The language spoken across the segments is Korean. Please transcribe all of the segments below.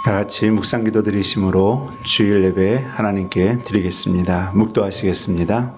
다 같이 묵상기도 드리심으로 주일 예배 하나님께 드리겠습니다. 묵도하시겠습니다.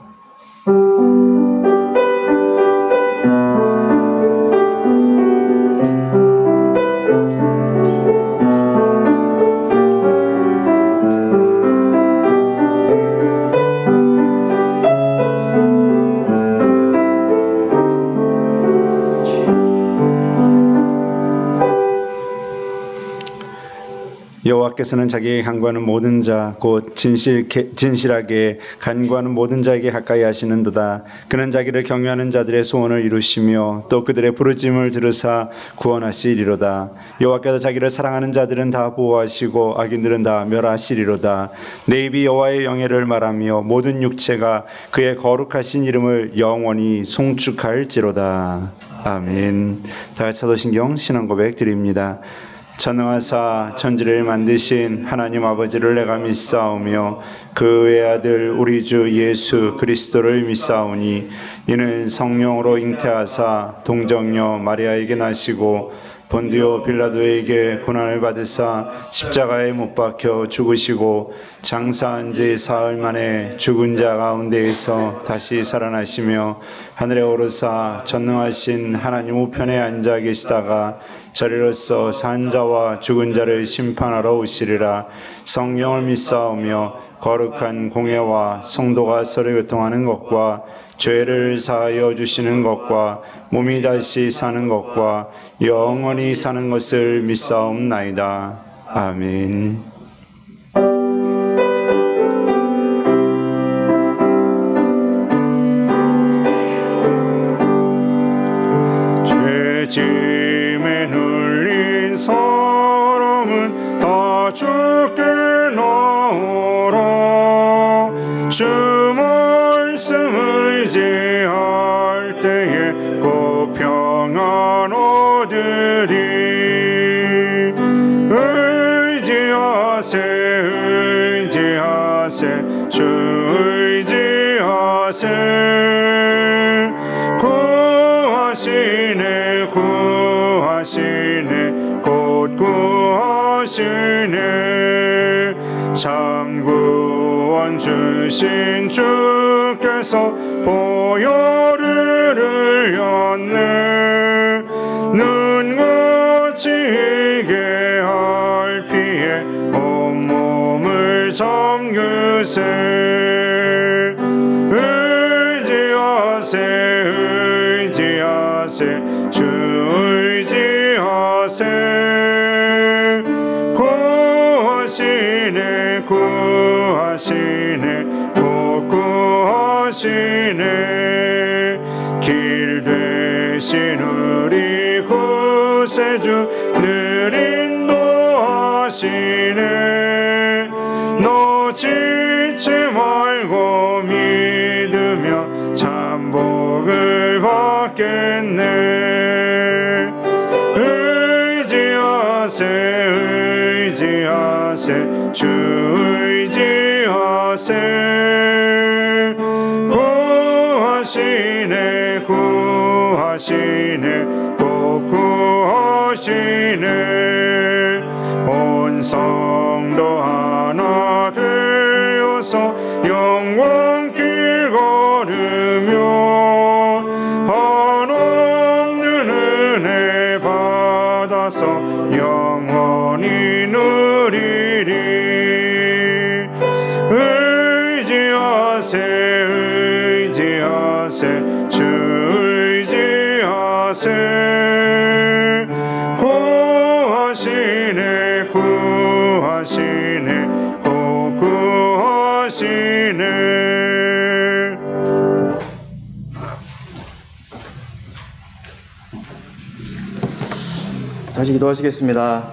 여호와께서는 자기에게 간구하는 모든 자 곧 진실하게 간구하는 모든 자에게 가까이 하시는도다. 그는 자기를 경외하는 자들의 소원을 이루시며 또 그들의 부르짖음을 들으사 구원하시리로다. 여호와께서 자기를 사랑하는 자들은 다 보호하시고 악인들은 다 멸하시리로다. 내 입이 여호와의 영예를 말하며 모든 육체가 그의 거룩하신 이름을 영원히 송축할지로다. 아멘. 다 같이 사도신경 신앙고백 드립니다. 전능하사 천지를 만드신 하나님 아버지를 내가 믿사오며 그 외아들 우리 주 예수 그리스도를 믿사오니 이는 성령으로 잉태하사 동정녀 마리아에게 나시고 본디오 빌라도에게 고난을 받으사 십자가에 못 박혀 죽으시고 장사한 지 사흘 만에 죽은 자 가운데에서 다시 살아나시며 하늘에 오르사 전능하신 하나님 우편에 앉아 계시다가 저리로서 산 자와 죽은 자를 심판하러 오시리라. 성령을 믿사오며 거룩한 공예와 성도가 서로 교통하는 것과 죄를 사하여 주시는 것과 몸이 다시 사는 것과 영원히 사는 것을 믿사옵나이다. 아멘. 죄짐에 눌린 사람은 다 죽게 나오라. 주 말씀 의지할 때에 꼭 평안 얻으리. 의지하세 의지하세 주 의지하세. 구하시네 구하시네 곧 구하시네. 참 구원 주신 주께서 보혈을 흘렸네. 눈 거치게 할 피에 주를 섬기세 의지하세 의지하세 주 의지하세 구하시네 구하시네 꼭 구하시네 길 되신 우리 구세주 늘 인도하시네 놓치지 말고 믿으며 참 복을 받겠네 의지하세 의지하세 주 의지하세 구하시네 구하시네 꼭 구하시네 온 성도 하나 되어서 영원길 걸으며 한없는 은혜 받아서 영원히 누리리 의지하세 의지하세 주 의지하세 구하시네 구하시네 꼭 구하시네 다시 기도하시겠습니다.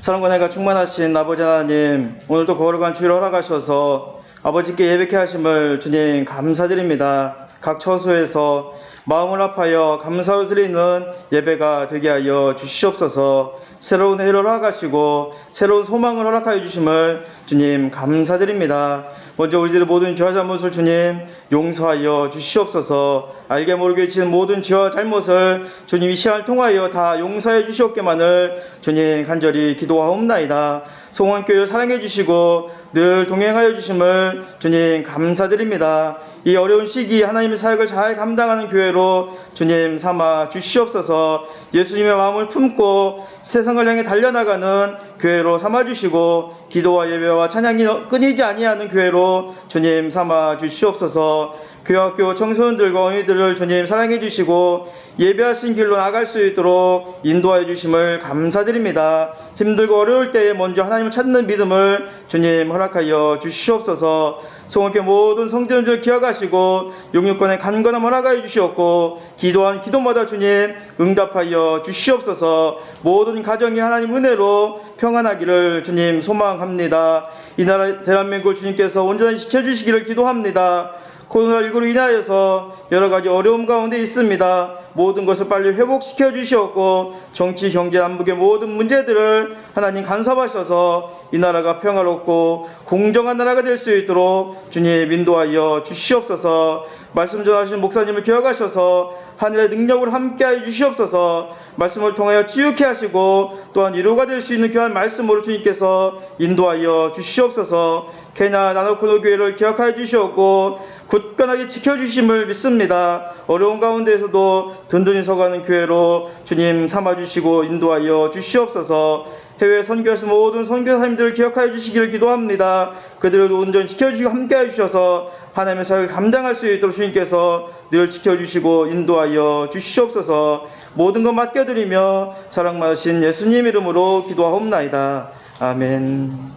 사랑과 은혜가 충만하신 아버지 하나님, 오늘도 거룩한 주일 허락하셔서 아버지께 예배케 하심을 주님 감사드립니다. 각 처소에서 마음을 합하여 감사를 드리는 예배가 되게 하여 주시옵소서. 새로운 해를 허락하시고 새로운 소망을 허락하여 주심을 주님 감사드립니다. 먼저 우리들의 모든 죄와 잘못을 주님 용서하여 주시옵소서. 알게 모르게 지은 모든 죄와 잘못을 주님 이 시간을 통하여 다 용서해 주시옵기만을 주님 간절히 기도하옵나이다. 송원교회를 사랑해 주시고 늘 동행하여 주심을 주님 감사드립니다. 이 어려운 시기 하나님의 사역을 잘 감당하는 교회로 주님 삼아 주시옵소서. 예수님의 마음을 품고 세상을 향해 달려나가는 교회로 삼아주시고 기도와 예배와 찬양이 끊이지 아니하는 교회로 주님 삼아 주시옵소서. 교회학교 청소년들과 어린이들을 주님 사랑해 주시고 예배하신 길로 나갈 수 있도록 인도하여 주심을 감사드립니다. 힘들고 어려울 때에 먼저 하나님을 찾는 믿음을 주님 허락하여 주시옵소서. 송원교회 모든 성도님들 기억하시고 용육권의 간건함 허락하여 주시옵고 기도한 기도마다 주님 응답하여 주시옵소서. 모든 가정이 하나님 은혜로 평안하기를 주님 소망합니다. 이 나라 대한민국을 주님께서 온전히 지켜주시기를 기도합니다. 코로나19로 인하여서 여러 가지 어려움 가운데 있습니다. 모든 것을 빨리 회복시켜 주시옵고 정치, 경제, 남북의 모든 문제들을 하나님 간섭하셔서 이 나라가 평화롭고 공정한 나라가 될 수 있도록 주님 인도하여 주시옵소서. 말씀 전하신 목사님을 기억하셔서 하늘의 능력으로 함께하여 주시옵소서. 말씀을 통하여 치유케 하시고 또한 위로가 될 수 있는 귀한 말씀으로 주님께서 인도하여 주시옵소서. 케냐 나노코노 교회를 기억하여 주시옵고 굳건하게 지켜주심을 믿습니다. 어려운 가운데에서도 든든히 서가는 교회로 주님 삼아주시고 인도하여 주시옵소서. 해외 선교하신 모든 선교사님들을 기억하여 주시기를 기도합니다. 그들을 온전히 지켜주시고 함께해 주셔서 하나님의 사역을 감당할 수 있도록 주님께서 늘 지켜주시고 인도하여 주시옵소서. 모든 것 맡겨드리며 사랑 많으신 예수님 이름으로 기도하옵나이다. 아멘.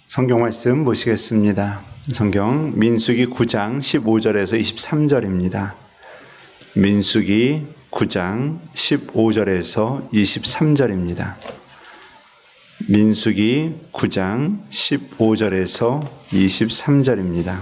성경 말씀 보시겠습니다. 성경 민수기 9장 15절에서 23절입니다. 민수기 9장 15절에서 23절입니다. 민수기 9장 15절에서 23절입니다.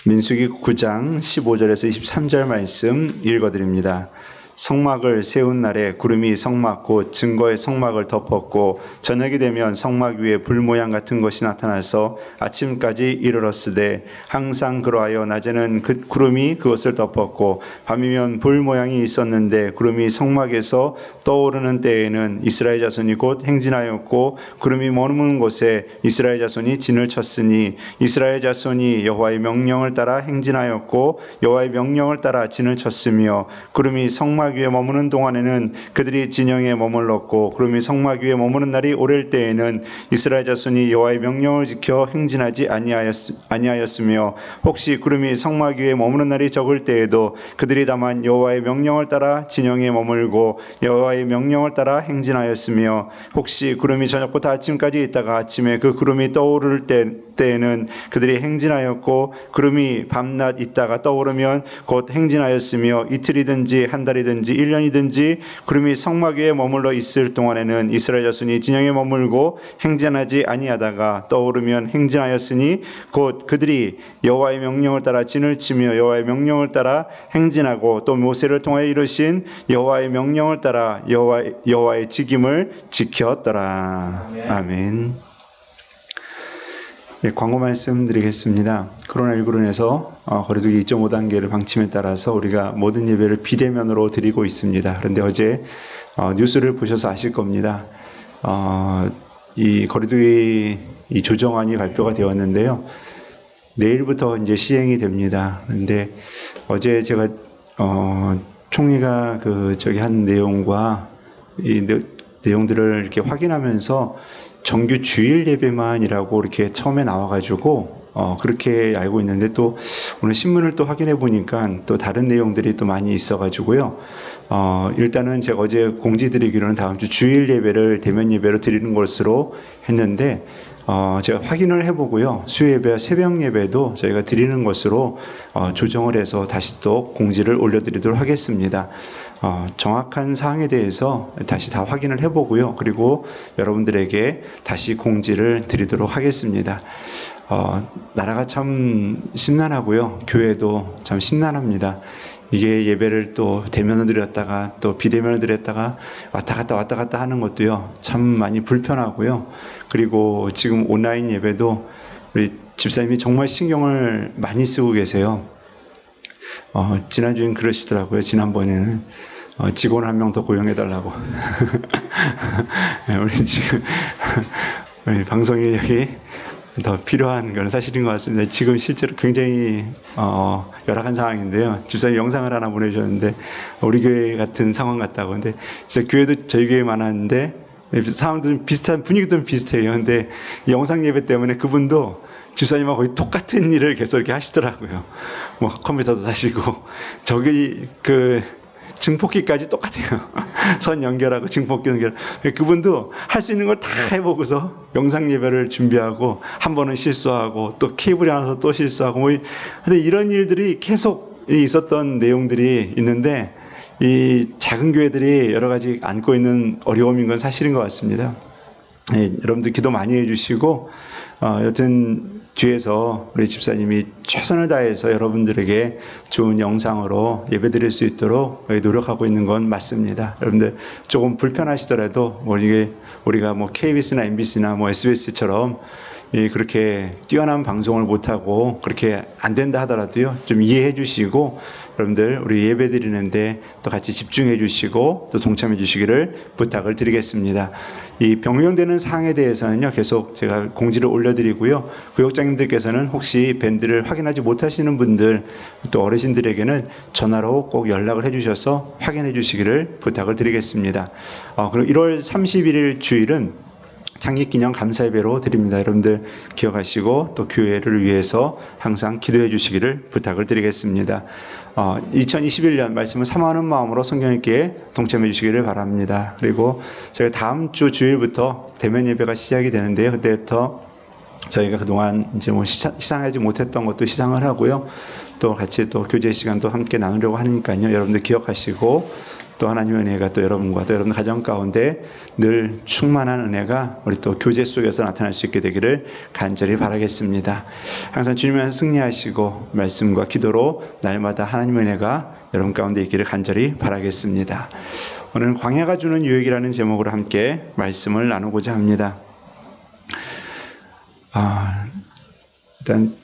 민수기 9장 15절에서 23절 말씀 읽어드립니다. 성막을 세운 날에 구름이 성막 곧 증거의 성막을 덮었고 저녁이 되면 성막 위에 불 모양 같은 것이 나타나서 아침까지 이르렀으되 항상 그러하여 낮에는 그 구름이 그것을 덮었고 밤이면 불 모양이 있었는데 구름이 성막에서 떠오르는 때에는 이스라엘 자손이 곧 행진하였고 구름이 머무는 곳에 이스라엘 자손이 진을 쳤으니 이스라엘 자손이 여호와의 명령을 따라 행진하였고 여호와의 명령을 따라 진을 쳤으며 구름이 성막 위에 머무는 동안에는 그들이 진영에 머물렀고 구름이 성막 위에 머무는 날이 오를 때에는 이스라엘 자손이 여호와의 명령을 지켜 행진하지 아니하였으며 혹시 구름이 성막 위에 머무는 날이 적을 때에도 그들이 다만 여호와의 명령을 따라 진영에 머물고 여호와의 명령을 따라 행진하였으며 혹시 구름이 저녁부터 아침까지 있다가 아침에 그 구름이 떠오를 때에는 그들이 행진하였고 구름이 밤낮 있다가 떠오르면 곧 행진하였으며 이틀이든지 한 달이든지 1년이든지 구름이 성막 위에 머물러 있을 동안에는 이스라엘 자손이 진영에 머물고 행진하지 아니하다가 떠오르면 행진하였으니 곧 그들이 여호와의 명령을 따라 진을 치며 여호와의 명령을 따라 행진하고 또 모세를 통하여 이루신 여호와의 명령을 따라 여호와의 직임을 지켰더라. 아멘. 네, 광고 말씀드리겠습니다. 코로나19로 인해서 거리두기 2.5단계를 방침에 따라서 우리가 모든 예배를 비대면으로 드리고 있습니다. 그런데 어제 뉴스를 보셔서 아실 겁니다. 이 거리두기 이 조정안이 발표가 되었는데요. 내일부터 이제 시행이 됩니다. 그런데 어제 제가 총리가 한 내용과 이 내용들을 이렇게 확인하면서 정규 주일 예배만이라고 이렇게 처음에 나와가지고 그렇게 알고 있는데 또 오늘 신문을 또 확인해 보니까 또 다른 내용들이 또 많이 있어가지고요. 일단은 제가 어제 공지 드리기로는 다음 주 주일 예배를 대면 예배로 드리는 것으로 했는데 제가 확인을 해보고요. 수요 예배와 새벽 예배도 저희가 드리는 것으로 조정을 해서 다시 또 공지를 올려드리도록 하겠습니다. 정확한 사항에 대해서 다시 다 확인을 해보고요. 그리고 여러분들에게 다시 공지를 드리도록 하겠습니다. 나라가 참 심란하고요. 교회도 참 심란합니다. 이게 예배를 또 대면을 드렸다가 또 비대면을 드렸다가 왔다 갔다 하는 것도요. 참 많이 불편하고요. 그리고 지금 온라인 예배도 우리 집사님이 정말 신경을 많이 쓰고 계세요. 지난주엔 그러시더라고요. 지난번에는 직원 한 명 더 고용해달라고. 우리 지금 우리 방송 인력이 더 필요한 건 사실인 것 같습니다. 지금 실제로 굉장히 열악한 상황인데요. 집사님 영상을 하나 보내주셨는데 우리 교회 같은 상황 같다고. 근데 진짜 교회도 저희 교회 많았는데 상황도 좀 비슷한 분위기도 좀 비슷해요. 근데 영상 예배 때문에 그분도 집사님하고 거의 똑같은 일을 계속 이렇게 하시더라고요. 뭐 컴퓨터도 사시고 저기 증폭기까지 똑같아요. 선 연결하고 증폭기 연결. 그분도 할 수 있는 걸 다 해보고서 영상 예배를 준비하고 한 번은 실수하고 또 케이블이 하나서 또 실수하고 근데 이런 일들이 계속 있었던 내용들이 있는데 이 작은 교회들이 여러 가지 안고 있는 어려움인 건 사실인 것 같습니다. 여러분들 기도 많이 해주시고 여튼 뒤에서 우리 집사님이 최선을 다해서 여러분들에게 좋은 영상으로 예배드릴 수 있도록 노력하고 있는 건 맞습니다. 여러분들 조금 불편하시더라도 우리가 KBS나 MBC나 SBS처럼 그렇게 뛰어난 방송을 못하고 그렇게 안 된다 하더라도요, 좀 이해해 주시고 여러분들 우리 예배 드리는데 또 같이 집중해 주시고 또 동참해 주시기를 부탁을 드리겠습니다. 이 변경되는 사항에 대해서는요, 계속 제가 공지를 올려드리고요. 구역장님들께서는 혹시 밴드를 확인하지 못하시는 분들 또 어르신들에게는 전화로 꼭 연락을 해주셔서 확인해 주시기를 부탁을 드리겠습니다. 그리고 1월 31일 주일은 창립기념 감사예배로 드립니다. 여러분들 기억하시고 또 교회를 위해서 항상 기도해 주시기를 부탁을 드리겠습니다. 2021년 말씀을 사모하는 마음으로 성경 읽기에 동참해 주시기를 바랍니다. 그리고 저희가 다음 주 주일부터 대면 예배가 시작이 되는데요. 그때부터 저희가 그동안 이제 시상하지 못했던 것도 시상을 하고요. 또 같이 또 교제 시간도 함께 나누려고 하니까요. 여러분들 기억하시고 또 하나님의 은혜가 또 여러분과 또 여러분 가정 가운데 늘 충만한 은혜가 우리 또 교제 속에서 나타날 수 있게 되기를 간절히 바라겠습니다. 항상 주님 안에서 승리하시고 말씀과 기도로 날마다 하나님의 은혜가 여러분 가운데 있기를 간절히 바라겠습니다. 오늘은 광야가 주는 유익이라는 제목으로 함께 말씀을 나누고자 합니다. 일단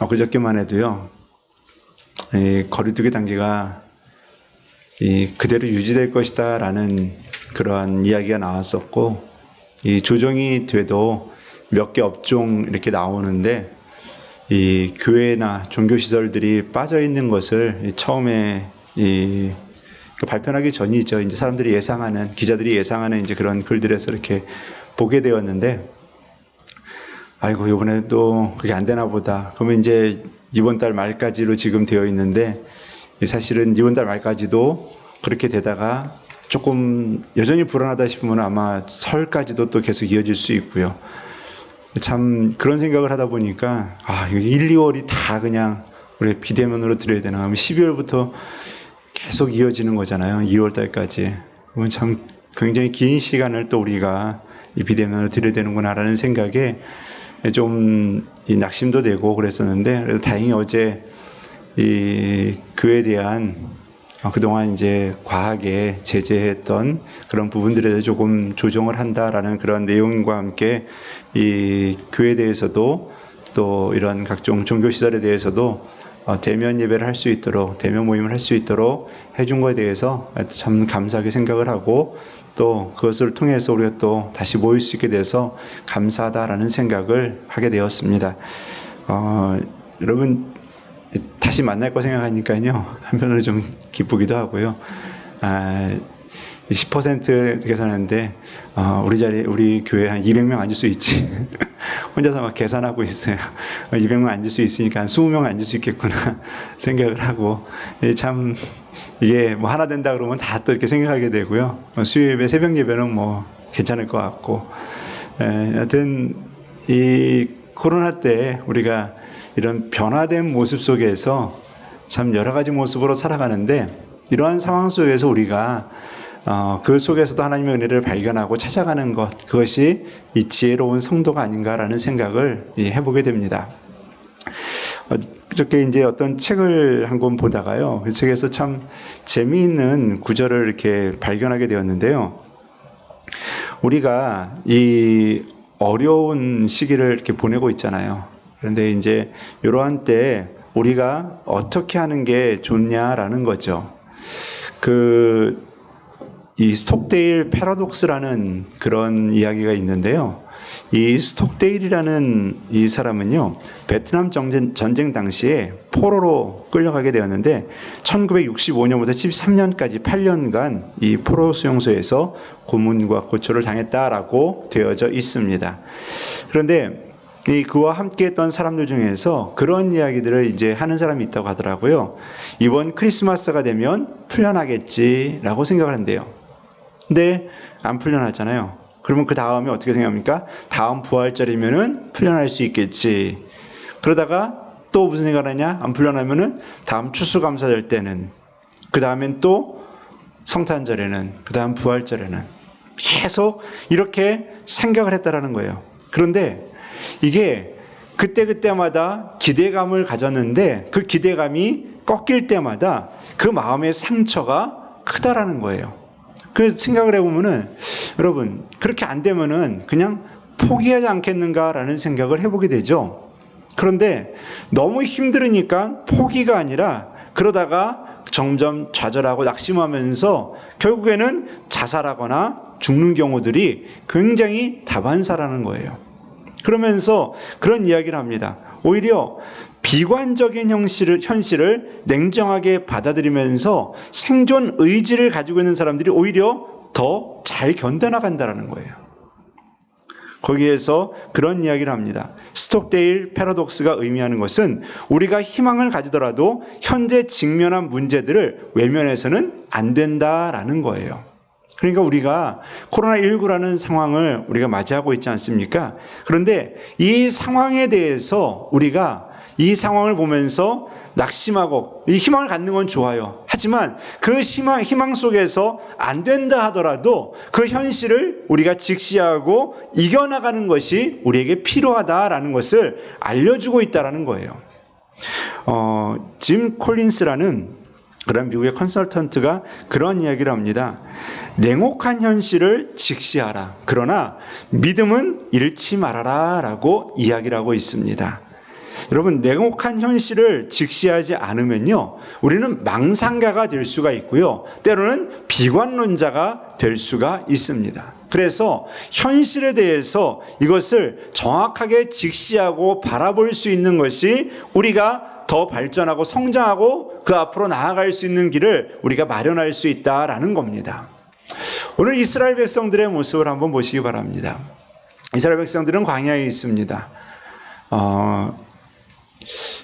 엊그저께만 해도요, 이 거리두기 단계가 그대로 유지될 것이다 라는 그러한 이야기가 나왔었고, 이 조정이 돼도 몇 개 업종 이렇게 나오는데 이 교회나 종교시설들이 빠져 있는 것을 처음에 발표하기 전이죠. 이제 사람들이 예상하는, 기자들이 예상하는 이제 그런 글들에서 이렇게 보게 되었는데, 아이고, 이번에도 그게 안 되나 보다. 그러면 이제 이번 달 말까지로 지금 되어 있는데, 사실은 이번 달 말까지도 그렇게 되다가 조금 여전히 불안하다 싶으면 아마 설까지도 또 계속 이어질 수 있고요. 참 그런 생각을 하다 보니까 1, 2월이 다 그냥 우리 비대면으로 드려야 되나. 그러면 12월부터 계속 이어지는 거잖아요. 2월 달까지. 그러면 참 굉장히 긴 시간을 또 우리가 이 비대면으로 드려야 되는구나라는 생각에 좀 낙심도 되고 그랬었는데, 그래도 다행히 어제 이 교회에 대한 그동안 이제 과하게 제재했던 그런 부분들에 대해서 조금 조정을 한다라는 그런 내용과 함께 이 교회에 대해서도 또 이런 각종 종교시설에 대해서도 대면 예배를 할 수 있도록, 대면 모임을 할 수 있도록 해준 것에 대해서 참 감사하게 생각을 하고, 또 그것을 통해서 우리가 또 다시 모일 수 있게 돼서 감사하다라는 생각을 하게 되었습니다. 여러분 다시 만날 거 생각하니까요, 한편으로 좀 기쁘기도 하고요. 10% 계산하는데 우리 교회에 한 200명 앉을 수 있지. 혼자서 막 계산하고 있어요. 200명 앉을 수 있으니까 한 20명 앉을 수 있겠구나 생각을 하고, 참 이게 뭐 하나 된다 그러면 다 또 이렇게 생각하게 되고요. 수요 예배, 새벽 예배는 뭐 괜찮을 것 같고, 여하튼 이 코로나 때 우리가 이런 변화된 모습 속에서 참 여러 가지 모습으로 살아가는데, 이러한 상황 속에서 우리가 그 속에서도 하나님의 은혜를 발견하고 찾아가는 것, 그것이 이 지혜로운 성도가 아닌가라는 생각을 해보게 됩니다. 그저께 이제 어떤 책을 한 권 보다가요, 그 책에서 참 재미있는 구절을 이렇게 발견하게 되었는데요. 우리가 이 어려운 시기를 이렇게 보내고 있잖아요. 그런데 이제 이러한 때 우리가 어떻게 하는 게 좋냐라는 거죠. 이 스톡데일 패러독스라는 그런 이야기가 있는데요. 이 스톡데일이라는 이 사람은요, 베트남 전쟁 당시에 포로로 끌려가게 되었는데 1965년부터 73년까지 8년간 이 포로 수용소에서 고문과 고초를 당했다라고 되어져 있습니다. 그런데 그와 함께 했던 사람들 중에서 그런 이야기들을 이제 하는 사람이 있다고 하더라고요. 이번 크리스마스가 되면 풀려나겠지라고 생각을 한대요. 근데 안 풀려나잖아요. 그러면 그 다음에 어떻게 생각합니까? 다음 부활절이면은 풀려날 수 있겠지. 그러다가 또 무슨 생각을 하냐? 안 풀려나면은 다음 추수감사절 때는, 그 다음엔 또 성탄절에는, 그 다음 부활절에는, 계속 이렇게 생각을 했다라는 거예요. 그런데 이게 그때마다 기대감을 가졌는데 그 기대감이 꺾일 때마다 그 마음의 상처가 크다라는 거예요. 그래서 생각을 해보면은, 여러분, 그렇게 안 되면은 그냥 포기하지 않겠는가라는 생각을 해보게 되죠. 그런데 너무 힘들으니까 포기가 아니라 그러다가 점점 좌절하고 낙심하면서 결국에는 자살하거나 죽는 경우들이 굉장히 다반사라는 거예요. 그러면서 그런 이야기를 합니다. 오히려 비관적인 현실을 냉정하게 받아들이면서 생존 의지를 가지고 있는 사람들이 오히려 더 잘 견뎌나간다는 거예요. 거기에서 그런 이야기를 합니다. 스톡데일 패러독스가 의미하는 것은 우리가 희망을 가지더라도 현재 직면한 문제들을 외면해서는 안 된다라는 거예요. 그러니까 우리가 코로나19라는 상황을 우리가 맞이하고 있지 않습니까? 그런데 이 상황에 대해서 우리가 이 상황을 보면서 낙심하고 이 희망을 갖는 건 좋아요. 하지만 그 희망 속에서 안 된다 하더라도 그 현실을 우리가 직시하고 이겨나가는 것이 우리에게 필요하다라는 것을 알려주고 있다는 거예요. 짐 콜린스라는 그런 미국의 컨설턴트가 그런 이야기를 합니다. 냉혹한 현실을 직시하라. 그러나 믿음은 잃지 말아라 라고 이야기를 하고 있습니다. 여러분, 냉혹한 현실을 직시하지 않으면요, 우리는 망상가가 될 수가 있고요, 때로는 비관론자가 될 수가 있습니다. 그래서 현실에 대해서 이것을 정확하게 직시하고 바라볼 수 있는 것이 우리가 더 발전하고 성장하고 그 앞으로 나아갈 수 있는 길을 우리가 마련할 수 있다라는 겁니다. 오늘 이스라엘 백성들의 모습을 한번 보시기 바랍니다. 이스라엘 백성들은 광야에 있습니다.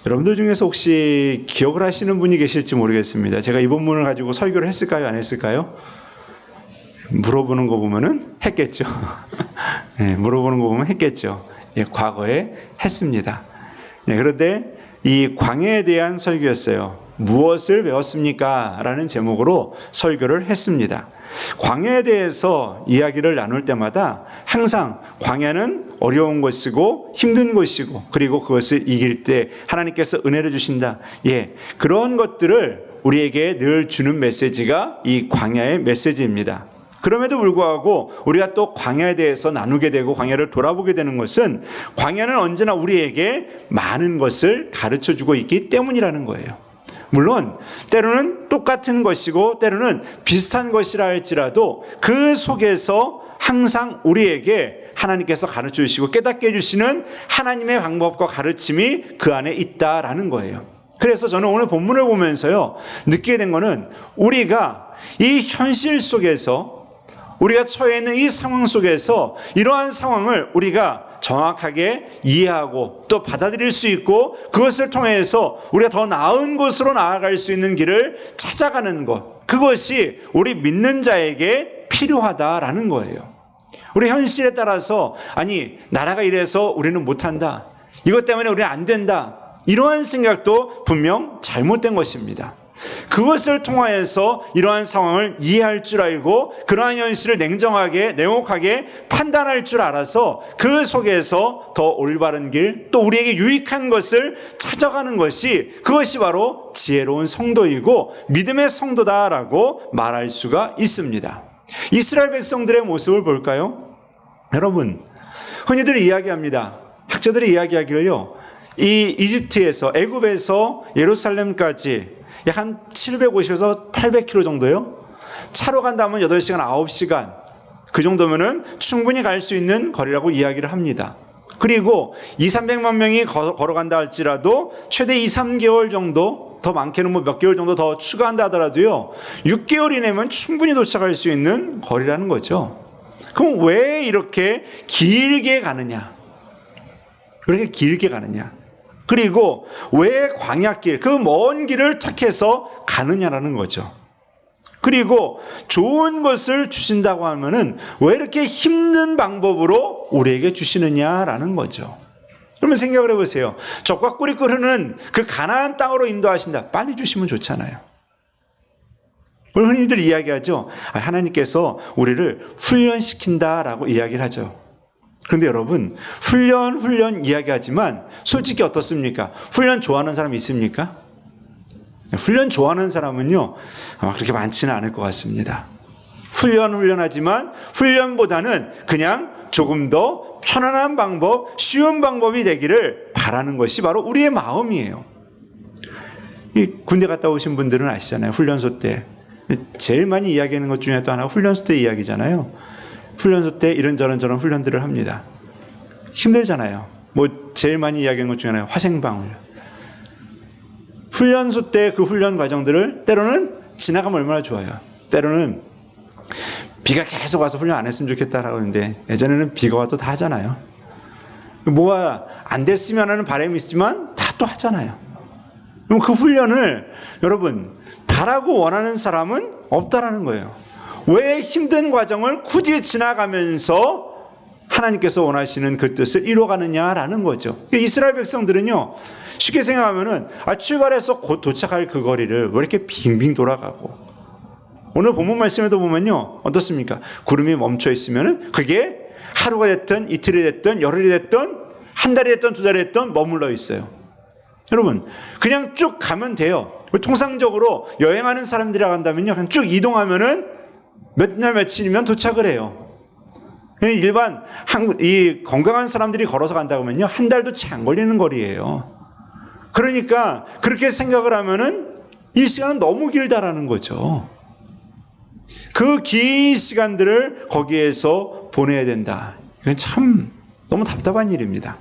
여러분들 중에서 혹시 기억을 하시는 분이 계실지 모르겠습니다. 제가 이 본문을 가지고 설교를 했을까요? 안 했을까요? 물어보는 거 보면은 했겠죠. 네, 물어보는 거 보면 했겠죠. 예, 과거에 했습니다. 네, 그런데 이 광야에 대한 설교였어요. 무엇을 배웠습니까? 라는 제목으로 설교를 했습니다. 광야에 대해서 이야기를 나눌 때마다 항상 광야는 어려운 것이고 힘든 것이고 그리고 그것을 이길 때 하나님께서 은혜를 주신다. 예, 그런 것들을 우리에게 늘 주는 메시지가 이 광야의 메시지입니다. 그럼에도 불구하고 우리가 또 광야에 대해서 나누게 되고 광야를 돌아보게 되는 것은 광야는 언제나 우리에게 많은 것을 가르쳐주고 있기 때문이라는 거예요. 물론 때로는 똑같은 것이고 때로는 비슷한 것이라 할지라도 그 속에서 항상 우리에게 하나님께서 가르쳐 주시고 깨닫게 해주시는 하나님의 방법과 가르침이 그 안에 있다라는 거예요. 그래서 저는 오늘 본문을 보면서요, 느끼게 된 거는 우리가 이 현실 속에서 우리가 처해 있는 이 상황 속에서 이러한 상황을 우리가 정확하게 이해하고 또 받아들일 수 있고 그것을 통해서 우리가 더 나은 곳으로 나아갈 수 있는 길을 찾아가는 것, 그것이 우리 믿는 자에게 필요하다라는 거예요. 우리 현실에 따라서 아니 나라가 이래서 우리는 못한다, 이것 때문에 우리는 안 된다, 이러한 생각도 분명 잘못된 것입니다. 그것을 통하여서 이러한 상황을 이해할 줄 알고 그러한 현실을 냉정하게 냉혹하게 판단할 줄 알아서 그 속에서 더 올바른 길, 또 우리에게 유익한 것을 찾아가는 것이, 그것이 바로 지혜로운 성도이고 믿음의 성도다라고 말할 수가 있습니다. 이스라엘 백성들의 모습을 볼까요? 여러분, 흔히들 이야기합니다. 학자들이 이야기하기를요, 이 이집트에서 애굽에서 예루살렘까지 약 한 750에서 800km 정도요. 차로 간다면 8시간, 9시간 그 정도면은 충분히 갈 수 있는 거리라고 이야기를 합니다. 그리고 200~300만 명이 걸어간다 할지라도 최대 2~3개월 정도, 더 많게는 뭐 몇 개월 정도 더 추가한다 하더라도요, 6개월 이내면 충분히 도착할 수 있는 거리라는 거죠. 그럼 왜 이렇게 길게 가느냐? 왜 이렇게 길게 가느냐? 그리고 왜 광야길, 그 먼 길을 택해서 가느냐라는 거죠. 그리고 좋은 것을 주신다고 하면은 왜 이렇게 힘든 방법으로 우리에게 주시느냐라는 거죠. 그러면 생각을 해보세요. 적과 꿀이 흐르는 그 가나안 땅으로 인도하신다. 빨리 주시면 좋잖아요. 흔히들 이야기하죠. 하나님께서 우리를 훈련시킨다라고 이야기를 하죠. 그런데 여러분, 훈련 이야기하지만 솔직히 어떻습니까? 훈련 좋아하는 사람 있습니까? 훈련 좋아하는 사람은요, 그렇게 많지는 않을 것 같습니다. 훈련하지만 훈련보다는 그냥 조금 더 편안한 방법, 쉬운 방법이 되기를 바라는 것이 바로 우리의 마음이에요. 이 군대 갔다 오신 분들은 아시잖아요. 훈련소 때 제일 많이 이야기하는 것 중에 또 하나가 훈련소 때 이야기잖아요. 훈련소 때 이런저런 훈련들을 합니다. 힘들잖아요. 뭐 제일 많이 이야기하는 것 중에 하나가 화생방 훈련. 훈련소 때 그 훈련 과정들을 때로는 지나가면 얼마나 좋아요. 때로는 비가 계속 와서 훈련 안 했으면 좋겠다라고 하는데 예전에는 비가 와도 다 하잖아요. 뭐가 안 됐으면 하는 바람이 있지만 다 또 하잖아요. 그럼 그 훈련을 여러분 바라고 원하는 사람은 없다라는 거예요. 왜 힘든 과정을 굳이 지나가면서 하나님께서 원하시는 그 뜻을 이루어가느냐라는 거죠. 이스라엘 백성들은요, 쉽게 생각하면은 출발해서 곧 도착할 그 거리를 왜 이렇게 빙빙 돌아가고, 오늘 본문 말씀에도 보면요, 어떻습니까? 구름이 멈춰 있으면은 그게 하루가 됐든 이틀이 됐든 열흘이 됐든 한 달이 됐든 두 달이 됐든 머물러 있어요. 여러분, 그냥 쭉 가면 돼요. 통상적으로 여행하는 사람들이라고 한다면요, 그냥 쭉 이동하면은 몇 날 며칠이면 도착을 해요. 일반 이 건강한 사람들이 걸어서 간다고 하면요, 한 달도 채 안 걸리는 거리예요. 그러니까 그렇게 생각을 하면은 이 시간은 너무 길다라는 거죠. 그 긴 시간들을 거기에서 보내야 된다. 이건 참 너무 답답한 일입니다.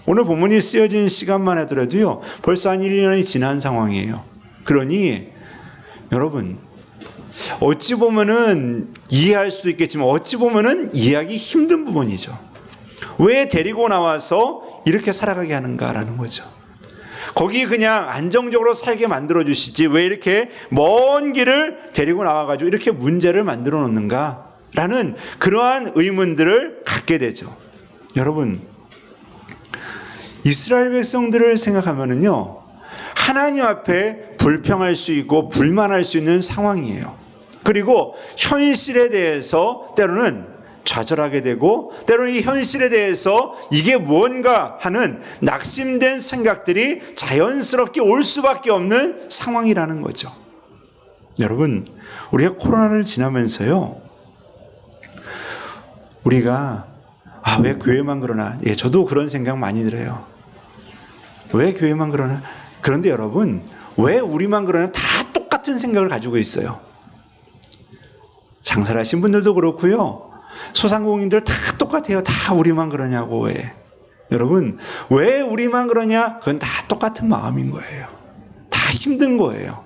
오늘 본문이 쓰여진 시간만 하더라도요, 벌써 한 1년이 지난 상황이에요. 그러니 여러분, 어찌 보면은 이해할 수도 있겠지만 어찌 보면은 이해하기 힘든 부분이죠. 왜 데리고 나와서 이렇게 살아가게 하는가라는 거죠. 거기 그냥 안정적으로 살게 만들어 주시지 왜 이렇게 먼 길을 데리고 나와가지고 이렇게 문제를 만들어 놓는가라는 그러한 의문들을 갖게 되죠. 여러분, 이스라엘 백성들을 생각하면은요, 하나님 앞에 불평할 수 있고 불만할 수 있는 상황이에요. 그리고 현실에 대해서 때로는 좌절하게 되고, 때로는 이 현실에 대해서 이게 뭔가 하는 낙심된 생각들이 자연스럽게 올 수밖에 없는 상황이라는 거죠. 여러분, 우리가 코로나를 지나면서요, 우리가 왜 교회만 그러나? 예, 저도 그런 생각 많이 들어요. 왜 교회만 그러나? 그런데 여러분, 왜 우리만 그러나? 다 똑같은 생각을 가지고 있어요. 장사를 하신 분들도 그렇고요, 소상공인들 다 똑같아요. 다 우리만 그러냐고. 왜? 여러분, 왜 우리만 그러냐? 그건 다 똑같은 마음인 거예요. 다 힘든 거예요.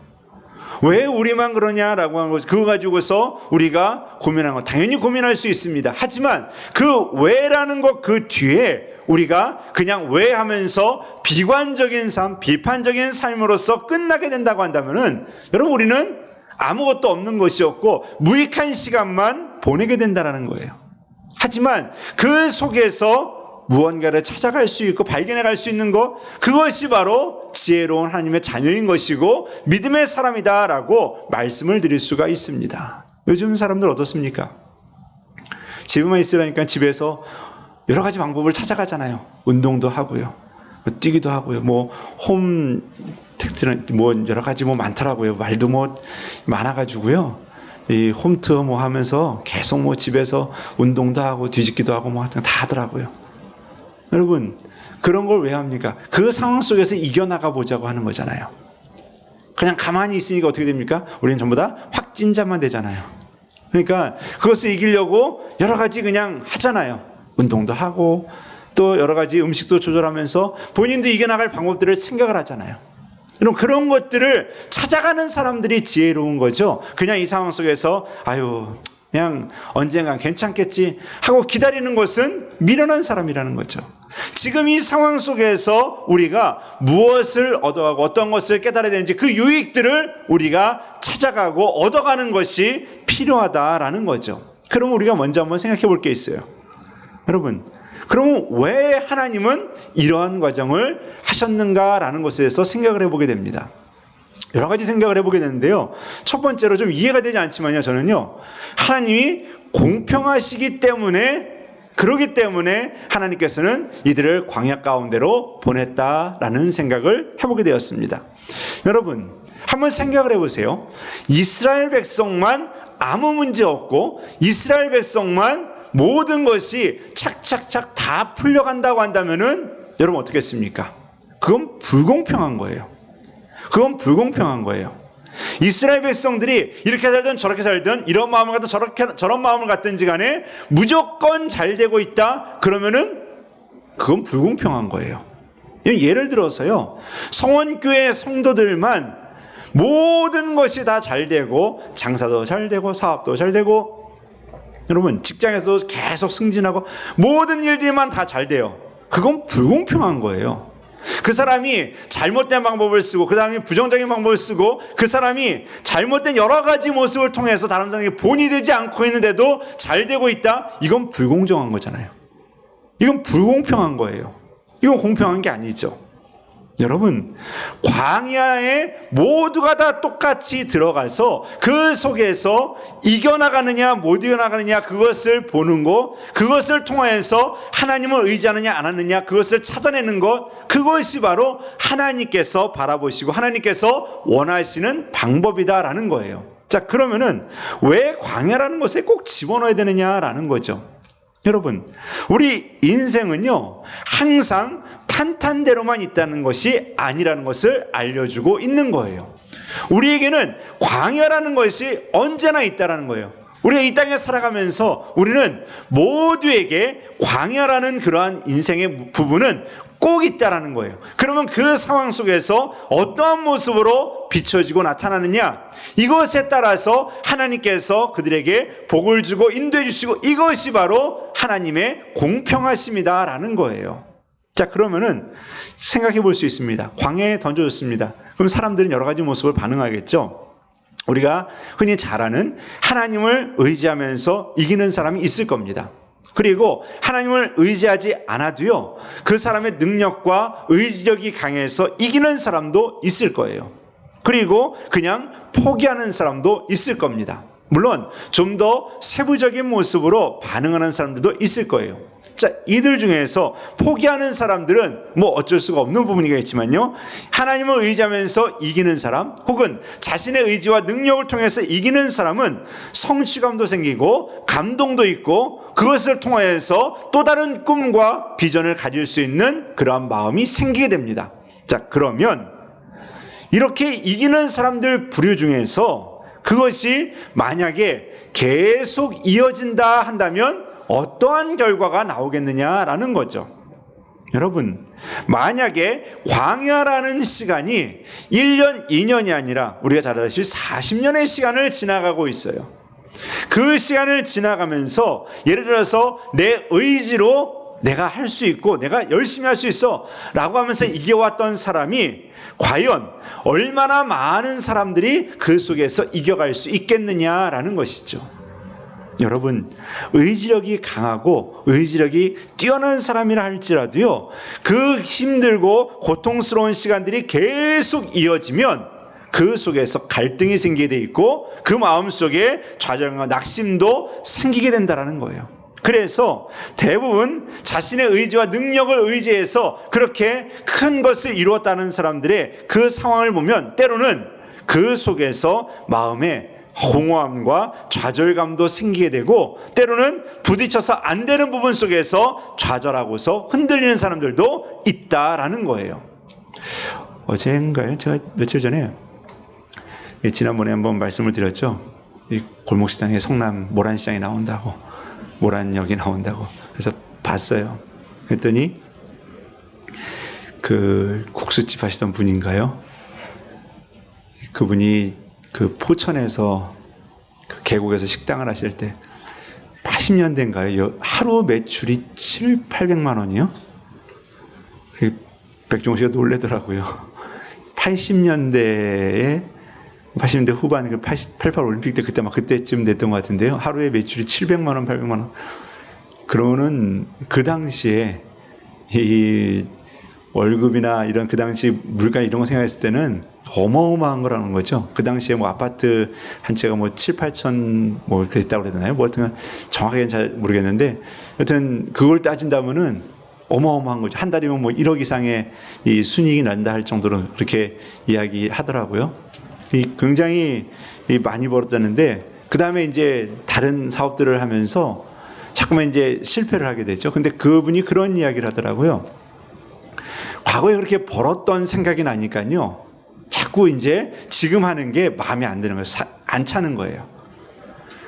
왜 우리만 그러냐라고 하는 거, 그거 가지고서 우리가 고민한 거, 당연히 고민할 수 있습니다. 하지만 그 왜라는 것 그 뒤에 우리가 그냥 왜 하면서 비관적인 삶, 비판적인 삶으로서 끝나게 된다고 한다면은, 여러분, 우리는 아무것도 없는 것이었고 무익한 시간만 보내게 된다는 거예요. 하지만 그 속에서 무언가를 찾아갈 수 있고 발견해 갈 수 있는 것, 그것이 바로 지혜로운 하나님의 자녀인 것이고 믿음의 사람이다라고 말씀을 드릴 수가 있습니다. 요즘 사람들 어떻습니까? 집에만 있으라니까 집에서 여러 가지 방법을 찾아가잖아요. 운동도 하고요, 뛰기도 하고요, 홈 텍트는 여러 가지 많더라고요. 말도 많아가지고요. 이 홈트어 하면서 계속 집에서 운동도 하고 뒤집기도 하고 다 하더라고요. 여러분, 그런 걸 왜 합니까? 그 상황 속에서 이겨나가 보자고 하는 거잖아요. 그냥 가만히 있으니까 어떻게 됩니까? 우리는 전부 다 확진자만 되잖아요. 그러니까 그것을 이기려고 여러 가지 그냥 하잖아요. 운동도 하고 또 여러 가지 음식도 조절하면서 본인도 이겨나갈 방법들을 생각을 하잖아요. 그런 것들을 찾아가는 사람들이 지혜로운 거죠. 그냥 이 상황 속에서 그냥 언젠간 괜찮겠지 하고 기다리는 것은 미련한 사람이라는 거죠. 지금 이 상황 속에서 우리가 무엇을 얻어가고 어떤 것을 깨달아야 되는지 그 유익들을 우리가 찾아가고 얻어가는 것이 필요하다라는 거죠. 그럼 우리가 먼저 한번 생각해 볼 게 있어요. 여러분, 그러면 왜 하나님은 이러한 과정을 하셨는가라는 것에 대해서 생각을 해보게 됩니다. 여러 가지 생각을 해보게 되는데요, 첫 번째로 좀 이해가 되지 않지만요, 저는요, 하나님이 공평하시기 때문에, 그러기 때문에 하나님께서는 이들을 광야 가운데로 보냈다라는 생각을 해보게 되었습니다. 여러분, 한번 생각을 해보세요. 이스라엘 백성만 아무 문제 없고 이스라엘 백성만 모든 것이 착착착 다 풀려간다고 한다면은 여러분 어떻겠습니까? 그건 불공평한 거예요. 그건 불공평한 거예요. 이스라엘 백성들이 이렇게 살든 저렇게 살든 이런 마음을 갖든 저런 마음을 갖든지 간에 무조건 잘 되고 있다 그러면은 그건 불공평한 거예요. 예를 들어서요, 성원교회 성도들만 모든 것이 다 잘 되고 장사도 잘 되고 사업도 잘 되고 여러분 직장에서도 계속 승진하고 모든 일들만 다 잘 돼요. 그건 불공평한 거예요. 그 사람이 잘못된 방법을 쓰고 그 사람이 부정적인 방법을 쓰고 그 사람이 잘못된 여러 가지 모습을 통해서 다른 사람에게 본이 되지 않고 있는데도 잘 되고 있다? 이건 불공정한 거잖아요. 이건 불공평한 거예요. 이건 공평한 게 아니죠. 여러분, 광야에 모두가 다 똑같이 들어가서 그 속에서 이겨나가느냐 못 이겨나가느냐 그것을 보는 것, 그것을 통하여서 하나님을 의지하느냐 안 하느냐 그것을 찾아내는 것, 그것이 바로 하나님께서 바라보시고 하나님께서 원하시는 방법이다라는 거예요. 자, 그러면은 왜 광야라는 것에 꼭 집어넣어야 되느냐라는 거죠. 여러분, 우리 인생은요, 항상 탄탄대로만 있다는 것이 아니라는 것을 알려주고 있는 거예요. 우리에게는 광야라는 것이 언제나 있다는 거예요. 우리가 이 땅에 살아가면서 우리는 모두에게 광야라는 그러한 인생의 부분은 꼭 있다라는 거예요. 그러면 그 상황 속에서 어떠한 모습으로 비춰지고 나타나느냐, 이것에 따라서 하나님께서 그들에게 복을 주고 인도해 주시고, 이것이 바로 하나님의 공평하심이다라는 거예요. 자, 그러면은 생각해 볼 수 있습니다. 광야에 던져졌습니다. 그럼 사람들은 여러 가지 모습을 반응하겠죠. 우리가 흔히 잘 아는 하나님을 의지하면서 이기는 사람이 있을 겁니다. 그리고 하나님을 의지하지 않아도요, 그 사람의 능력과 의지력이 강해서 이기는 사람도 있을 거예요. 그리고 그냥 포기하는 사람도 있을 겁니다. 물론 좀 더 세부적인 모습으로 반응하는 사람들도 있을 거예요. 자, 이들 중에서 포기하는 사람들은 뭐 어쩔 수가 없는 부분이겠지만요, 하나님을 의지하면서 이기는 사람, 혹은 자신의 의지와 능력을 통해서 이기는 사람은 성취감도 생기고 감동도 있고, 그것을 통하여서 또 다른 꿈과 비전을 가질 수 있는 그러한 마음이 생기게 됩니다. 자, 그러면 이렇게 이기는 사람들 부류 중에서 그것이 만약에 계속 이어진다 한다면 어떠한 결과가 나오겠느냐라는 거죠. 여러분, 만약에 광야라는 시간이 1년, 2년이 아니라 우리가 잘 알다시피 40년의 시간을 지나가고 있어요. 그 시간을 지나가면서 예를 들어서 내 의지로 내가 할 수 있고 내가 열심히 할 수 있어 라고 하면서 이겨왔던 사람이 과연 얼마나 많은 사람들이 그 속에서 이겨갈 수 있겠느냐라는 것이죠. 여러분, 의지력이 강하고 의지력이 뛰어난 사람이라 할지라도요, 그 힘들고 고통스러운 시간들이 계속 이어지면 그 속에서 갈등이 생기게 돼 있고, 그 마음속에 좌절과 낙심도 생기게 된다는 거예요. 그래서 대부분 자신의 의지와 능력을 의지해서 그렇게 큰 것을 이루었다는 사람들의 그 상황을 보면 때로는 그 속에서 마음에 공허함과 좌절감도 생기게 되고, 때로는 부딪혀서 안 되는 부분 속에서 좌절하고서 흔들리는 사람들도 있다라는 거예요. 어제인가요? 제가 며칠 전에, 지난번에 한번 말씀을 드렸죠. 이 골목시장에 성남 모란시장이 나온다고, 모란역이 나온다고. 그래서 봤어요. 그랬더니 그 국수집 하시던 분인가요? 그분이 그 포천에서 그 계곡에서 식당을 하실 때 80년대인가요? 하루 매출이 700~800만 원이요? 백종원 씨가 놀래더라고요. 80년대 후반 그 88 올림픽 때 그때쯤 됐던 것 같은데요. 하루에 매출이 700만 원, 800만 원. 그러면은 그 당시에 이 월급이나 이런 그 당시 물가 이런 거 생각했을 때는 어마어마한 거라는 거죠. 그 당시에 뭐 아파트 한 채가 뭐 7~8천 뭐 이렇게 됐다고 그래야 되나요? 뭐 하여튼 정확하게는 잘 모르겠는데, 여튼 그걸 따진다면은 어마어마한 거죠. 한 달이면 뭐 1억 이상의 이 순이익이 난다 할 정도로 그렇게 이야기하더라고요. 굉장히 많이 벌었다는데, 그 다음에 이제 다른 사업들을 하면서 자꾸만 이제 실패를 하게 되죠. 근데 그분이 그런 이야기를 하더라고요. 과거에 그렇게 벌었던 생각이 나니까요, 자꾸 이제 지금 하는 게 마음에 안 드는 거예요. 안 차는 거예요.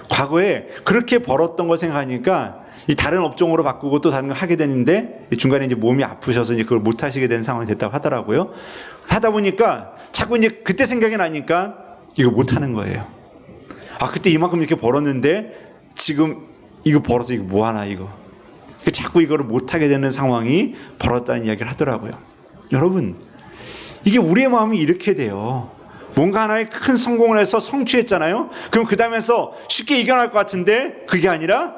과거에 그렇게 벌었던 거 생각하니까 이 다른 업종으로 바꾸고 또 다른 거 하게 되는데, 중간에 이제 몸이 아프셔서 이제 그걸 못 하시게 된 상황이 됐다고 하더라고요. 하다 보니까 자꾸 이제 그때 생각이 나니까 이거 못 하는 거예요. 아, 그때 이만큼 이렇게 벌었는데 지금 이거 벌어서 이거 뭐 하나 이거. 자꾸 이거를 못 하게 되는 상황이 벌었다는 이야기를 하더라고요. 여러분, 이게 우리의 마음이 이렇게 돼요. 뭔가 하나의 큰 성공을 해서 성취했잖아요. 그럼 그 다음에서 쉽게 이겨낼 것 같은데 그게 아니라